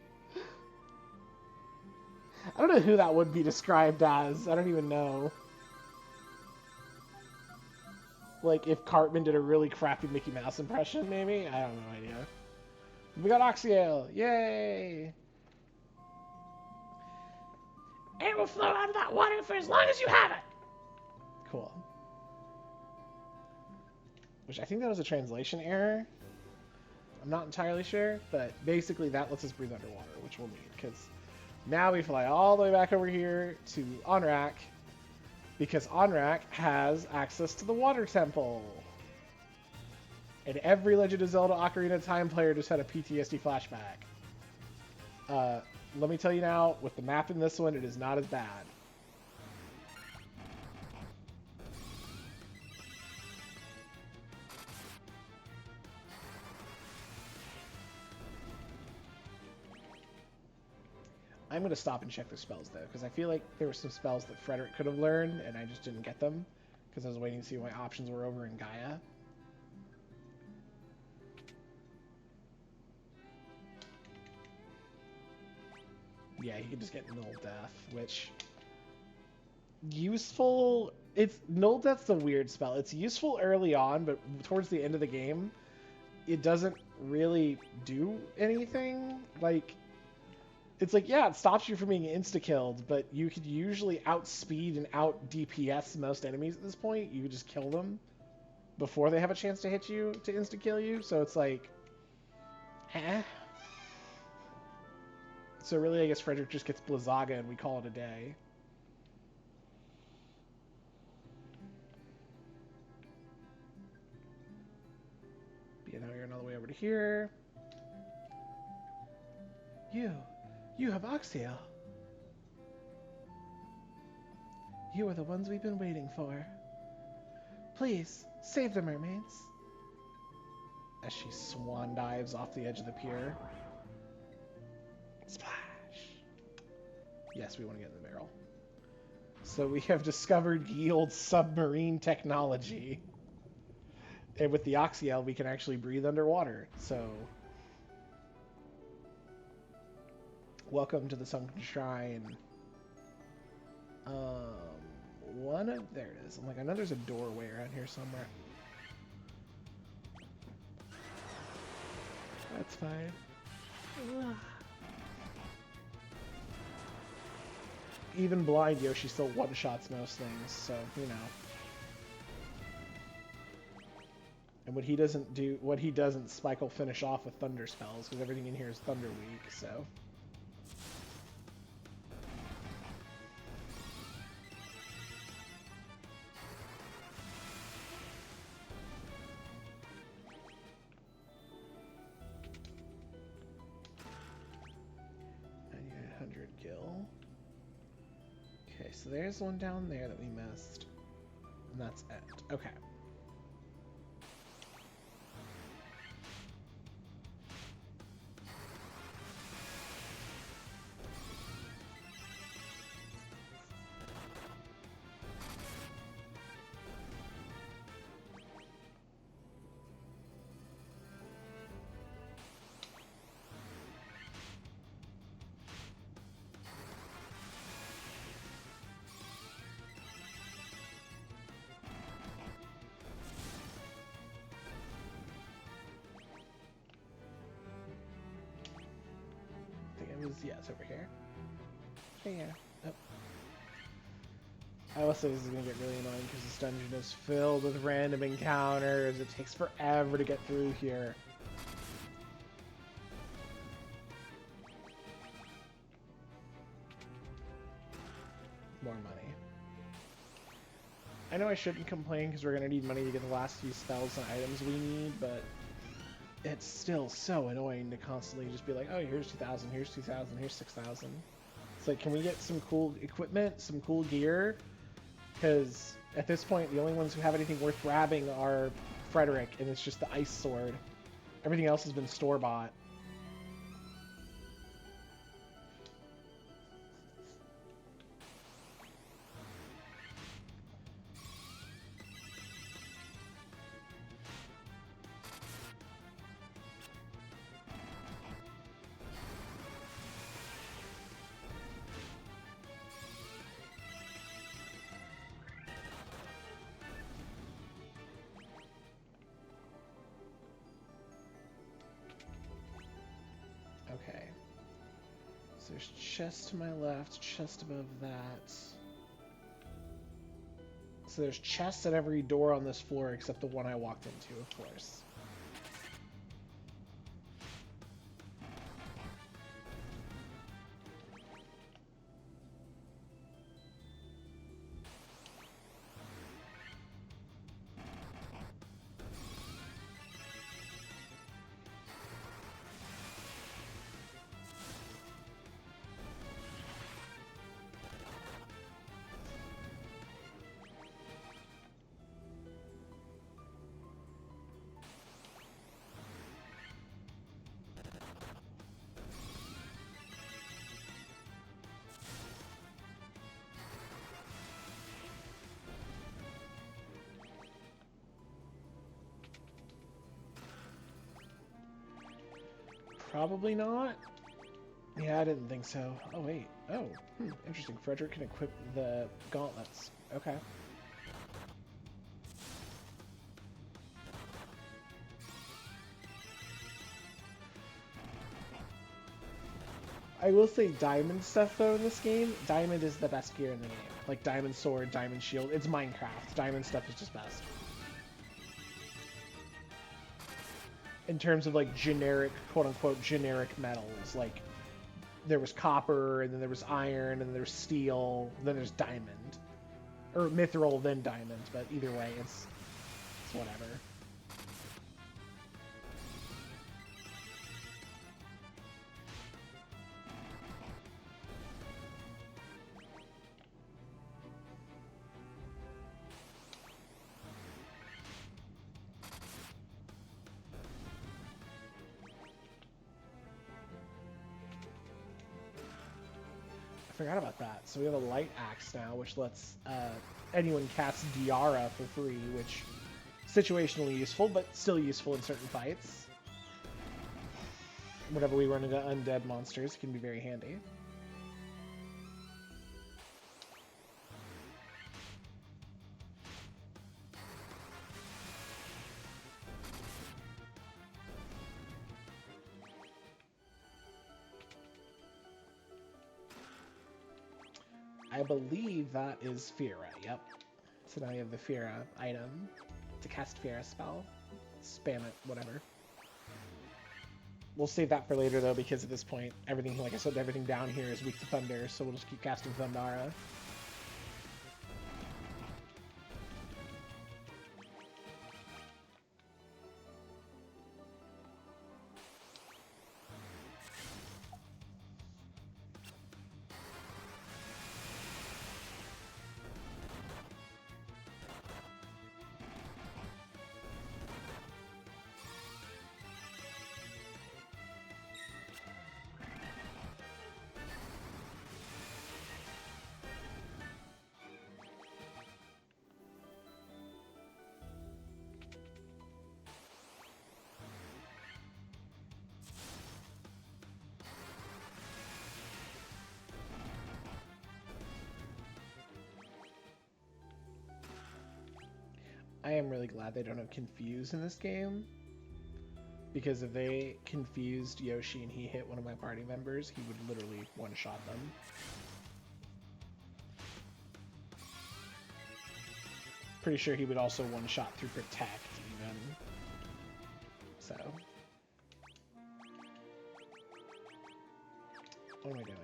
I don't know who that would be described as. I don't even know. Like, if Cartman did a really crappy Mickey Mouse impression, maybe? I have no idea. We got Oxyale! Yay! It will flow out of that water for as long as you have it! Cool. Which I think that was a translation error. I'm not entirely sure, but basically that lets us breathe underwater, which we'll need, because now we fly all the way back over here to Onrak, because Onrak has access to the Water Temple. And every Legend of Zelda Ocarina of Time player just had a PTSD flashback. Let me tell you now, with the map in this one, it is not as bad. I'm going to stop and check the spells, though, because I feel like there were some spells that Frederick could have learned, and I just didn't get them, because I was waiting to see what my options were over in Gaia. Yeah, he could just get Null Death, which... useful... Null Death's a weird spell. It's useful early on, but towards the end of the game, it doesn't really do anything. Like... It's like, yeah, it stops you from being insta-killed, but you could usually outspeed and out-DPS most enemies at this point. You could just kill them before they have a chance to hit you to insta-kill you, so it's like... eh. So really, I guess Frederick just gets Blizzaga and we call it a day. Yeah, now we're going all the way over to here. You have Oxyale. You are the ones we've been waiting for. Please, save the mermaids. As she swan dives off the edge of the pier. Splash. Yes, we want to get in the barrel. So we have discovered ye old submarine technology. And with the Oxyel, we can actually breathe underwater. So, welcome to the Sunken Shrine. There it is. I'm like, I know there's a doorway around here somewhere. That's fine. Ugh. Even blind Yoshi still one-shots most things, so, you know. And what he doesn't, Spike will finish off with thunder spells, because everything in here is thunder weak, so. Gil. Okay, so there's one down there that we missed. And that's it. Okay. Yeah, it's over here. Yeah. Oh. I will say this is going to get really annoying because this dungeon is filled with random encounters. It takes forever to get through here. More money. I know I shouldn't complain because we're going to need money to get the last few spells and items we need, but it's still so annoying to constantly just be like, oh, here's 2,000, here's 2,000, here's 6,000. It's like, can we get some cool equipment, some cool gear? Because at this point, the only ones who have anything worth grabbing are Frederick, and it's just the ice sword. Everything else has been store-bought. Okay. So there's chest to my left, chest above that. So there's chests at every door on this floor except the one I walked into, of course. Probably not. Yeah, I didn't think so. Oh, wait. Oh, interesting. Frederick can equip the gauntlets. Okay. I will say diamond stuff, though, in this game. Diamond is the best gear in the game. Like, diamond sword, diamond shield. It's Minecraft. Diamond stuff is just best. In terms of, like, generic, quote-unquote, generic metals. Like, there was copper, and then there was iron, and there's steel, then there's diamond. Or mithril, then diamond, but either way, it's whatever. forgot about that. So we have a light axe now, which lets anyone cast Diara for free, which situationally useful, but still useful in certain fights. Whenever we run into undead monsters, it can be very handy. I believe that is Fira, yep. So now you have the Fira item to cast Fira spell. Spam it, whatever. We'll save that for later though, because at this point, everything, like I said, everything down here is weak to thunder, so we'll just keep casting Thundara. I am really glad they don't have Confuse in this game, because if they confused Yoshi and he hit one of my party members, he would literally one-shot them. Pretty sure he would also one-shot through Protect, even. So. What am I doing?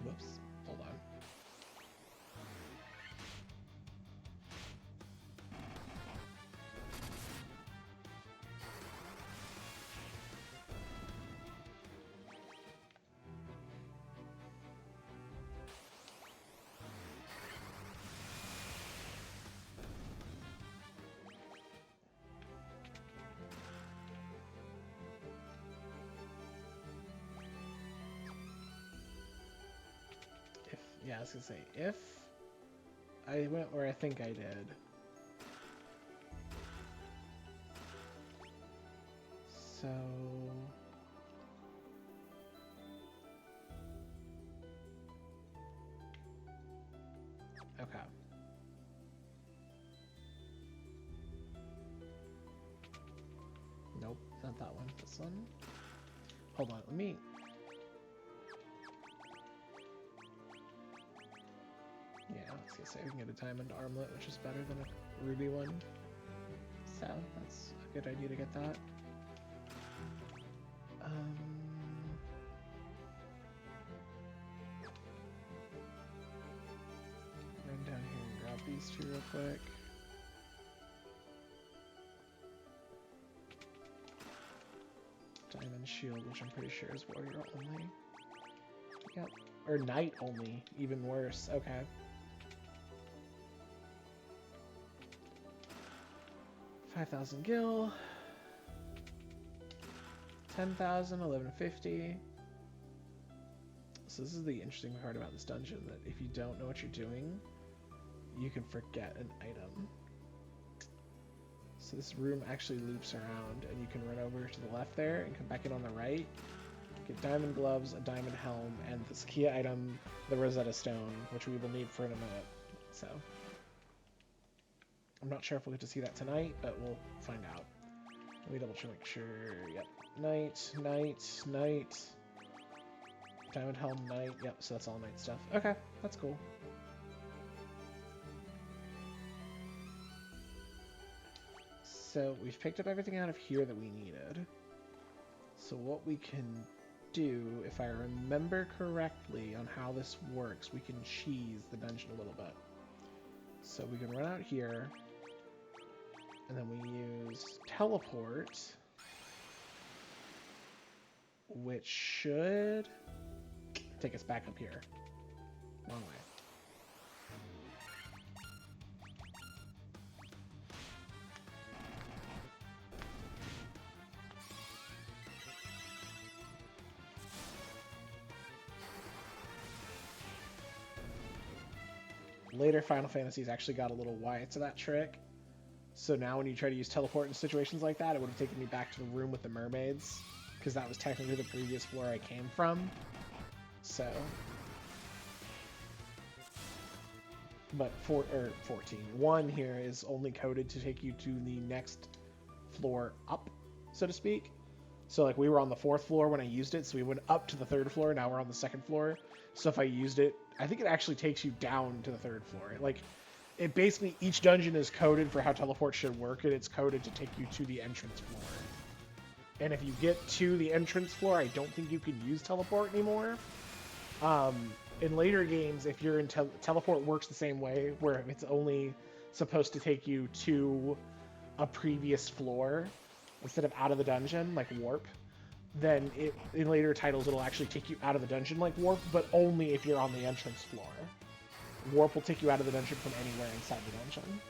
Whoops. Hold on. Yeah, I was gonna say, if I went where I think I did. So... Okay. Nope, not that one. This one. Hold on, let me... Yeah, I was gonna say we can get a diamond armlet, which is better than a ruby one. So, that's a good idea to get that. Run down here and grab these two real quick. Diamond shield, which I'm pretty sure is warrior only. Yep. Or knight only, even worse. Okay. 5,000 gil, 10,000, 1150. So this is the interesting part about this dungeon, that if you don't know what you're doing, you can forget an item. So this room actually loops around, and you can run over to the left there and come back in on the right. Get diamond gloves, a diamond helm, and this key item, the Rosetta Stone, which we will need for in a minute. So I'm not sure if we'll get to see that tonight, but we'll find out. Let me double check, make sure. Yep. Knight, knight, knight. Diamond helm, knight. Yep, so that's all knight stuff. Okay, that's cool. So we've picked up everything out of here that we needed. So what we can do, if I remember correctly on how this works, we can cheese the dungeon a little bit. So we can run out here, and then we use teleport, which should take us back up here. Wrong way. Later Final Fantasies actually got a little wide to that trick. So now when you try to use teleport in situations like that, it would have taken me back to the room with the mermaids, because that was technically the previous floor I came from. So... But 14. 1 here is only coded to take you to the next floor up, so to speak. So like we were on the 4th floor when I used it, so we went up to the 3rd floor, now we're on the 2nd floor. So if I used it, I think it actually takes you down to the 3rd floor. Like, it basically, each dungeon is coded for how teleport should work, and it's coded to take you to the entrance floor. And if you get to the entrance floor, I don't think you can use teleport anymore. In later games, if you're in teleport works the same way, where it's only supposed to take you to a previous floor instead of out of the dungeon, like warp, then in later titles it'll actually take you out of the dungeon like warp, but only if you're on the entrance floor. Warp will take you out of the dungeon from anywhere inside the dungeon.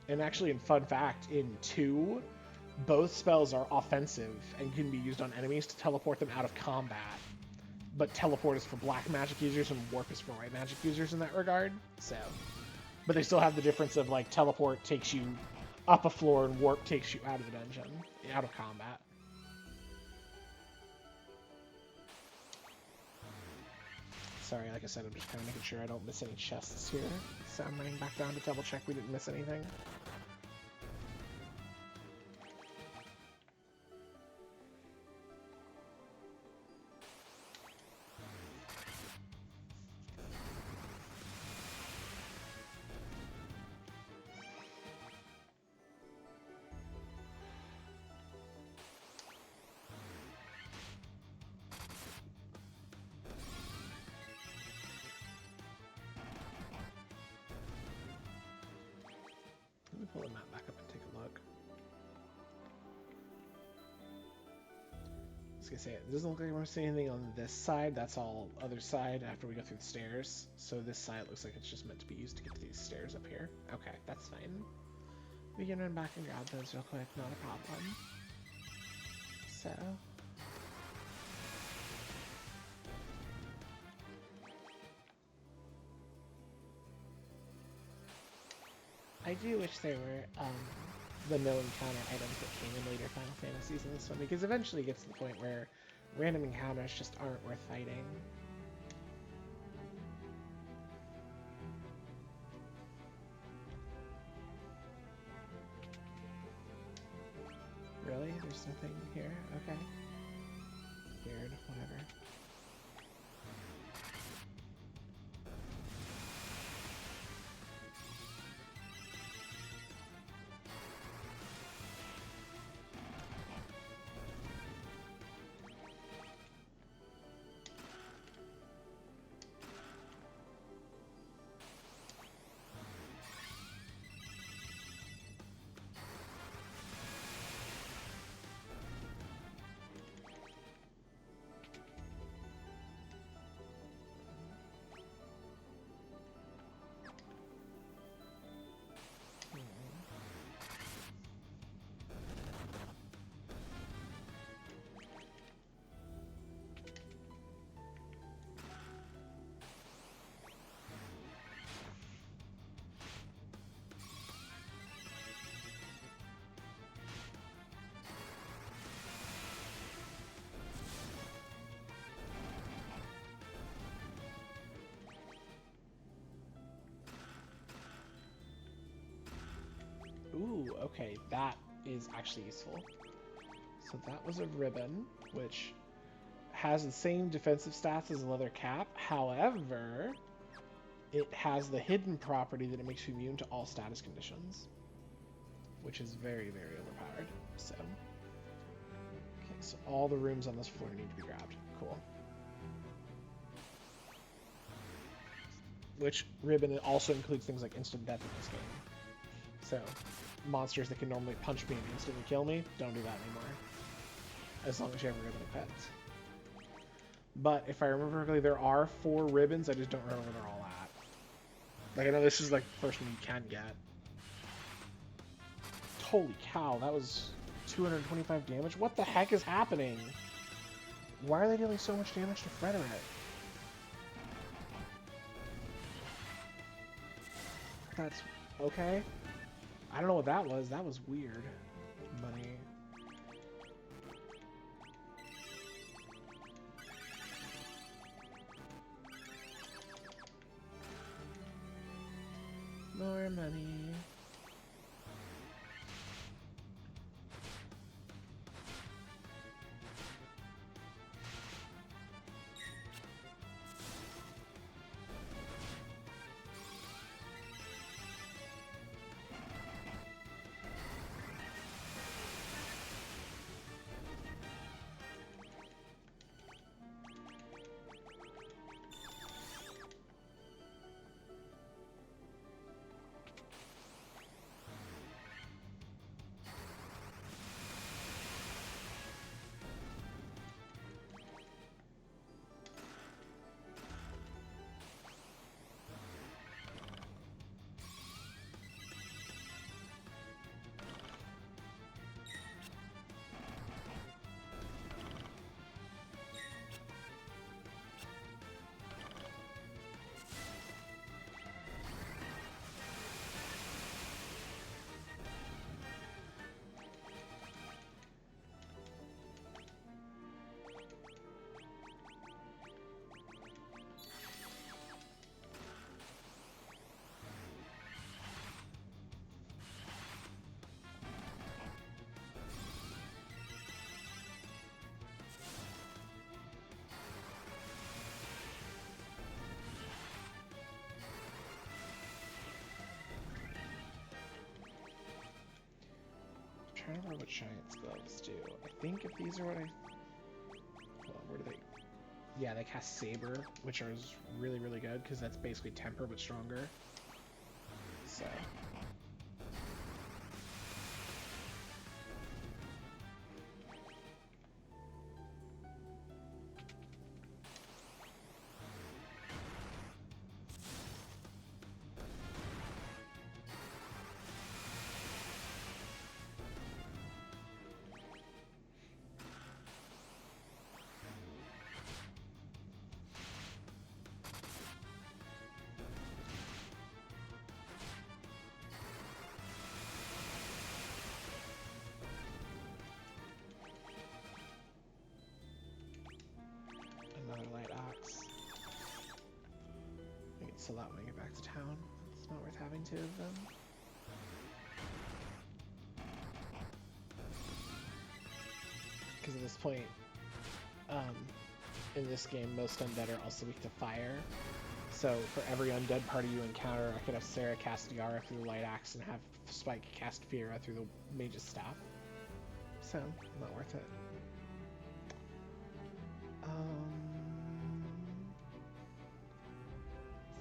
And actually, in fun fact, in 2, both spells are offensive and can be used on enemies to teleport them out of combat. But teleport is for black magic users and warp is for white magic users in that regard. So, but they still have the difference of like teleport takes you up a floor and warp takes you out of the dungeon, out of combat. Sorry, like I said, I'm just kind of making sure I don't miss any chests here. So I'm running back down to double check we didn't miss anything. Let me pull the map back up and take a look. I was gonna say, it doesn't look like we're seeing anything on this side. That's all other side after we go through the stairs. So this side looks like it's just meant to be used to get to these stairs up here. Okay, that's fine. We can run back and grab those real quick, not a problem. So... I do wish there were the no encounter items that came in later Final Fantasies in this one, because eventually it gets to the point where random encounters just aren't worth fighting. Really? There's nothing here? Okay. Weird. Whatever. Ooh, okay, that is actually useful. So that was a ribbon, which has the same defensive stats as a leather cap. However, it has the hidden property that it makes you immune to all status conditions. which is very, very overpowered. So, okay, so all the rooms on this floor need to be grabbed. Cool. Which ribbon also includes things like instant death in this game. So, monsters that can normally punch me and instantly kill me, don't do that anymore. As long as you have a ribbon equipped. But if I remember correctly, there are 4 ribbons. I just don't remember where they're all at. Like, I know this is like the first one you can get. Holy cow, that was 225 damage? What the heck is happening? Why are they dealing so much damage to Frederick? That's okay. I don't know what that was. That was weird. Money. More money. I'm trying to remember what Giant's gloves do. I think if these are what I... Hold on, where do they... Yeah, they cast Saber, which is really, really good, because that's basically Temper, but stronger. So... Another light ox. I can sell that when I get back to town. It's not worth having 2 of them. Because at this point, in this game, most undead are also weak to fire. So for every undead party you encounter, I could have Sarah cast Yara through the light axe and have Spike cast Fira through the mage's staff. So, not worth it.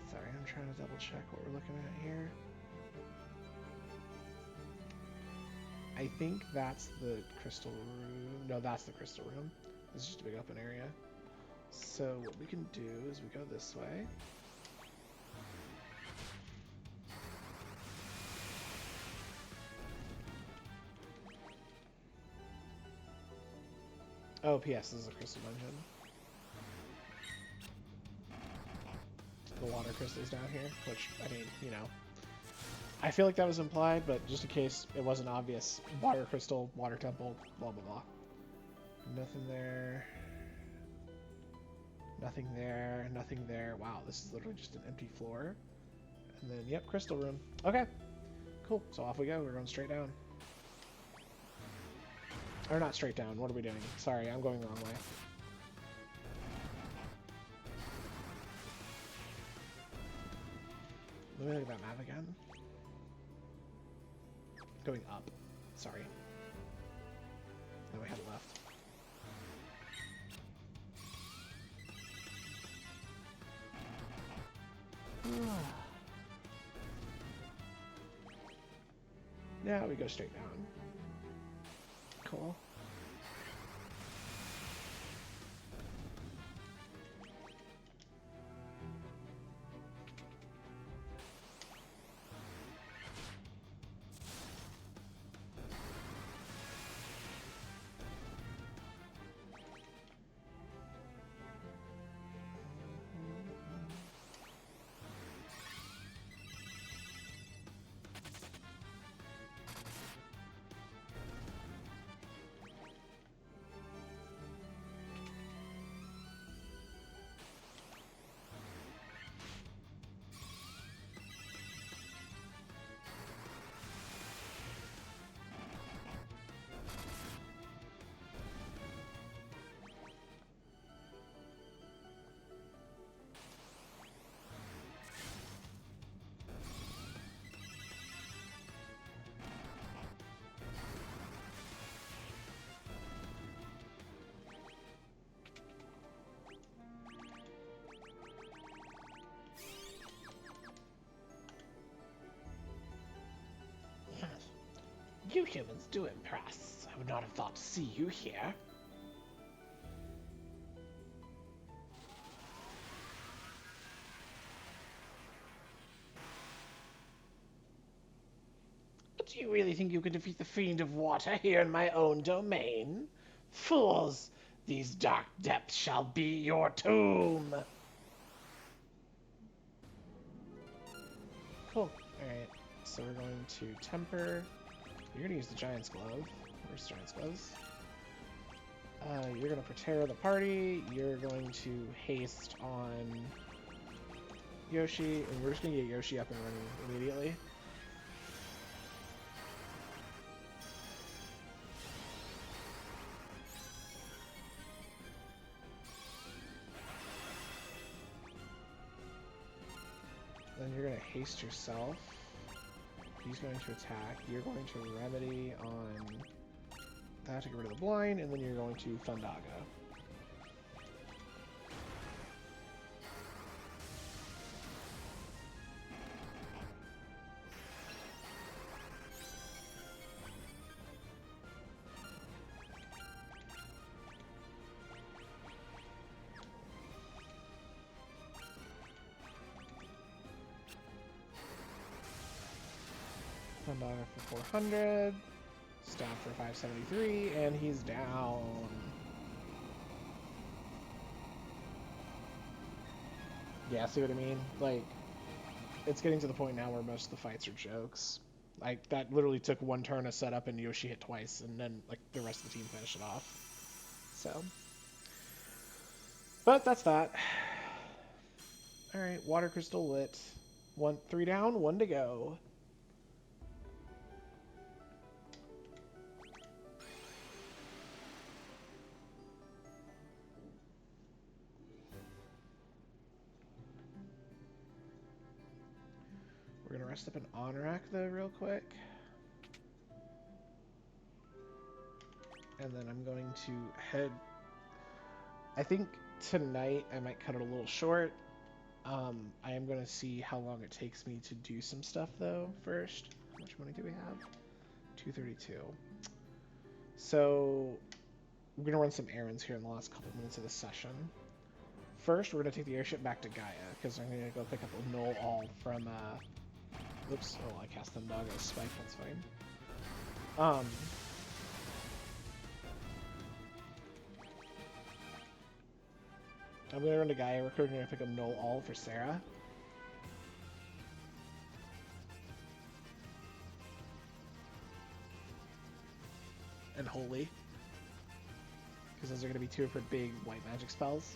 Sorry, I'm trying to double check what we're looking at here. I think that's the crystal room. No, that's the crystal room. This is just a big open area. So what we can do is we go this way. Oh, P.S. This is a crystal dungeon. The water crystals down here, which, I mean, you know. I feel like that was implied, but just in case it wasn't obvious. Water crystal, water temple, blah, blah, blah. Nothing there. Nothing there, nothing there. Wow, this is literally just an empty floor. And then, yep, crystal room. Okay, cool. So off we go. We're going straight down. Or not straight down. What are we doing? Sorry, I'm going the wrong way. Let me look at that map again. going up. Sorry. No, I had left. Now we go straight down. Cool. You humans do impress. I would not have thought to see you here. But do you really think you can defeat the Fiend of Water here in my own domain? Fools! These dark depths shall be your tomb! Cool. Alright, so we're going to temper. You're going to use the Giant's Glove. Where's Giant's Gloves? You're going to prepare the party. You're going to haste on Yoshi, and we're just going to get Yoshi up and running immediately. Then you're going to haste yourself. He's going to attack. You're going to remedy on that to get rid of the blind, and then you're going to Thundaga. Thundaga for 400, Staff for 573, and he's down. Yeah, see what I mean? Like, it's getting to the point now where most of the fights are jokes. Like, that literally took one turn to set up, and Yoshi hit twice, and then, like, the rest of the team finished it off. So. But that's that. Alright, Water Crystal lit. 3 down, 1 to go. We're going to rest up an Honorak, though, real quick. And then I'm going to head... I think tonight I might cut it a little short. I am going to see how long it takes me to do some stuff, though, first. How much money do we have? 232. So, we're going to run some errands here in the last couple minutes of the session. First, we're going to take the airship back to Gaia, because I'm going to go pick up a Null All from... Oops, oh, I cast them dog as spike, that's fine. I'm gonna run to Gaia, we're gonna pick up Null All for Sarah. And Holy. Because those are gonna be 2 of her big white magic spells.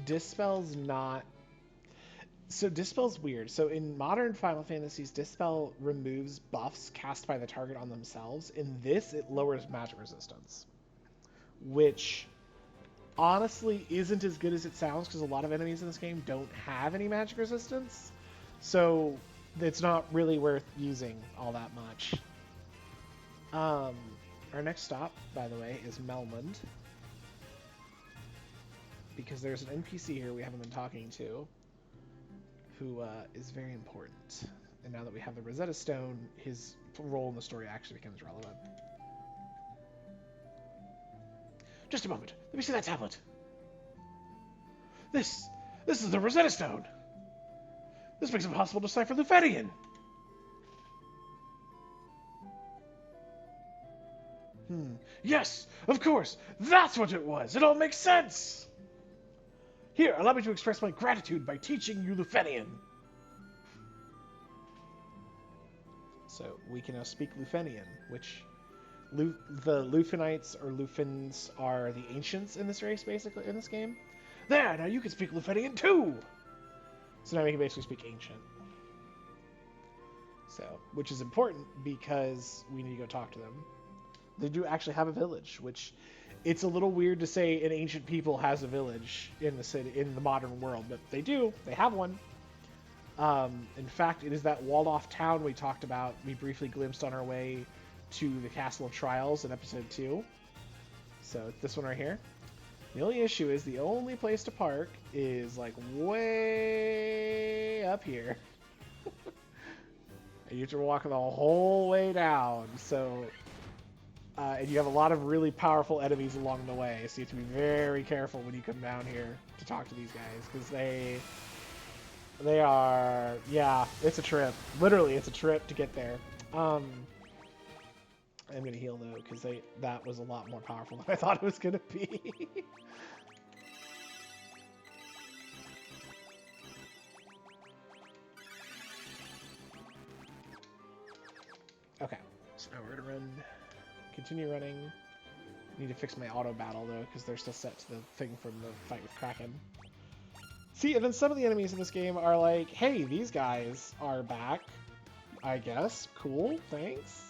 Dispel's not... So Dispel's weird. So in modern Final Fantasies, Dispel removes buffs cast by the target on themselves. In this, it lowers magic resistance, which honestly isn't as good as it sounds because a lot of enemies in this game don't have any magic resistance. So it's not really worth using all that much. Our next stop, by the way, is Melmond, because there's an NPC here we haven't been talking to, who is very important. And now that we have the Rosetta Stone, his role in the story actually becomes relevant. Just a moment. Let me see that tablet. This is the Rosetta Stone. This makes it possible to decipher Lufenian. Yes, of course. That's what it was. It all makes sense. Here, allow me to express my gratitude by teaching you Lufenian. So we can now speak Lufenian, which the Lufenites or Lufens are the ancients in this race, basically, in this game. There, now you can speak Lufenian too. So now we can basically speak ancient. So, which is important because we need to go talk to them. They do actually have a village, which it's a little weird to say an ancient people has a village in the city, in the modern world, but they do. They have one. In fact, it is that walled-off town we talked about. We briefly glimpsed on our way to the Castle of Trials in episode 2. So it's this one right here. The only issue is the only place to park is like way up here. And you have to walk the whole way down. So, and you have a lot of really powerful enemies along the way. So you have to be very careful when you come down here to talk to these guys, because they are, yeah, it's a trip. Literally, it's a trip to get there. I'm gonna heal though, because that was a lot more powerful than I thought it was gonna be. Okay, so now we're gonna continue running. Need to fix my auto battle though, because they're still set to the thing from the fight with Kraken. See, and then some of the enemies in this game are like, hey, these guys are back, I guess. Cool, thanks.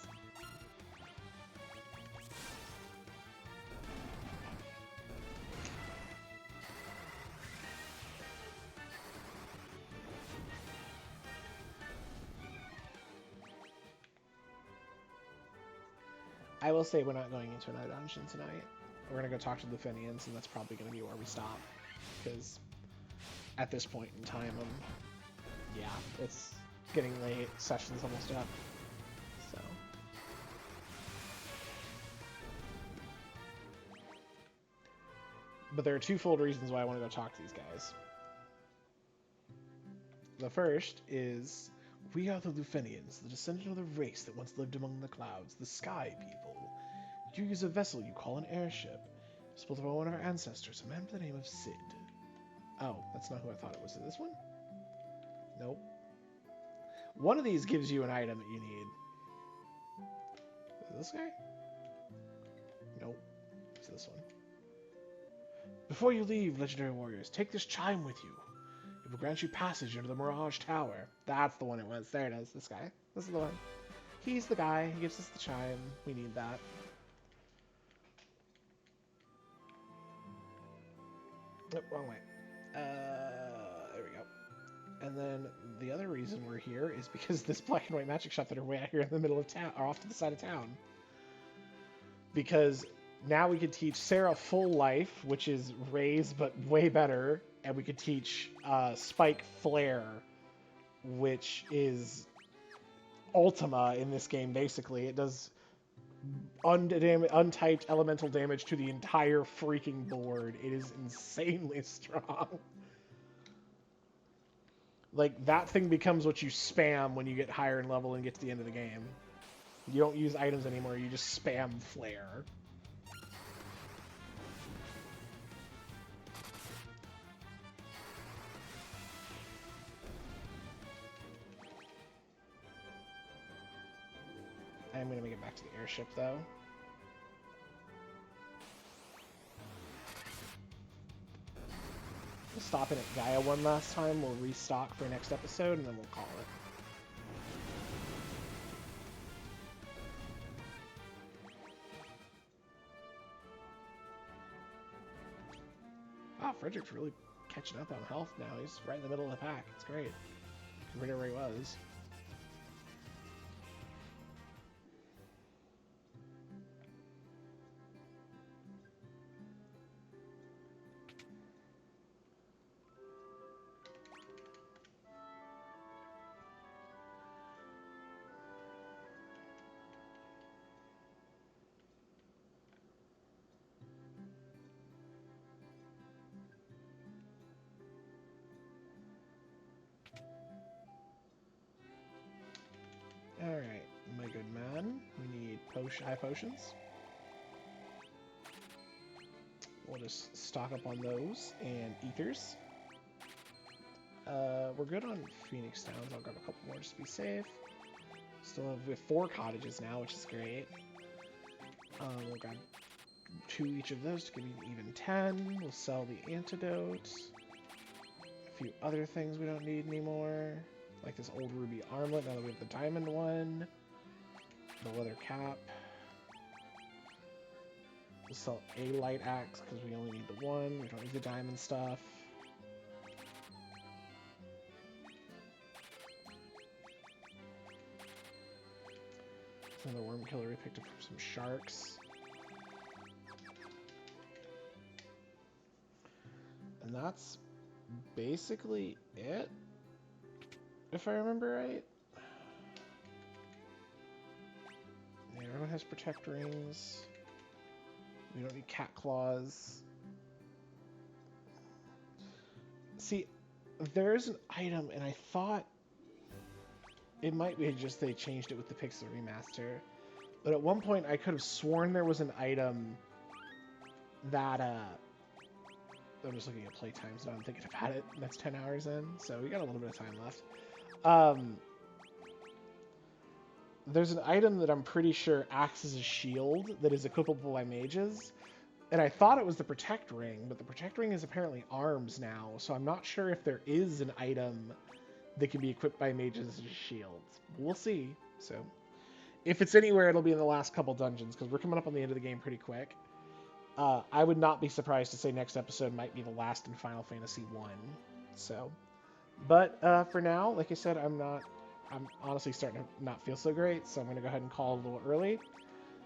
I will say we're not going into another dungeon tonight. We're going to go talk to the Lufenians, and that's probably going to be where we stop. Because at this point in time, yeah, it's getting late. Session's almost up. So. But there are twofold reasons why I want to go talk to these guys. The first is, we are the Lufenians, the descendant of the race that once lived among the clouds, the Sky People. You use a vessel you call an airship. It's built by one of our ancestors, a man by the name of Sid. Oh, that's not who I thought it was. Is it this one? Nope. One of these gives you an item that you need. Is it this guy? Nope. It's this one. Before you leave, legendary warriors, take this chime with you. It will grant you passage into the Mirage Tower. That's the one it was. There it is. This guy. This is the one. He's the guy. He gives us the chime. We need that. Nope, wrong way. There we go. And then the other reason we're here is because this black and white magic shop that are way out here in the middle of town, or off to the side of town. Because now we can teach Sarah Full Life, which is Raise but way better, and we could teach Spike Flare, which is Ultima in this game, basically. It does untyped elemental damage to the entire freaking board. It is insanely strong. Like, that thing becomes what you spam when you get higher in level and get to the end of the game. You don't use items anymore, you just spam Flare. I'm going to make it back to the airship, though. stop in at Gaia one last time. We'll restock for next episode, and then we'll call it. Wow, Frederick's really catching up on health now. He's right in the middle of the pack. It's great. Compared to where he was. Alright, my good man. We need high potions. We'll just stock up on those and ethers. We're good on Phoenix Towns. I'll grab a couple more just to be safe. We have 4 cottages now, which is great. We'll grab 2 each of those to give me even 10. We'll sell the antidote. A few other things we don't need anymore. Like this old ruby armlet, now that we have the diamond one. The leather cap. We'll sell a light axe because we only need the one. We don't need the diamond stuff. Another worm killer we picked up from some sharks. And that's basically it. If I remember right. Yeah, everyone has protect rings. We don't need cat claws. See, there's an item, and I thought it might be just they changed it with the Pixel Remaster. But at one point, I could have sworn there was an item that, I'm just looking at playtimes now, I'm thinking about it. That's 10 hours in, so we got a little bit of time left. There's an item that I'm pretty sure acts as a shield that is equipable by mages. And I thought it was the Protect Ring, but the Protect Ring is apparently arms now, so I'm not sure if there is an item that can be equipped by mages as shields. We'll see. So, if it's anywhere, it'll be in the last couple dungeons, because we're coming up on the end of the game pretty quick. I would not be surprised to say next episode might be the last in Final Fantasy 1. So, but for now, like I said, I'm honestly starting to not feel so great, so I'm going to go ahead and call it a little early.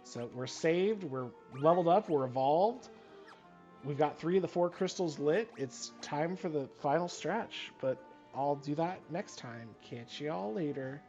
So we're saved, we're leveled up, we're evolved. We've got 3 of the 4 crystals lit. It's time for the final stretch, but I'll do that next time. Catch y'all later.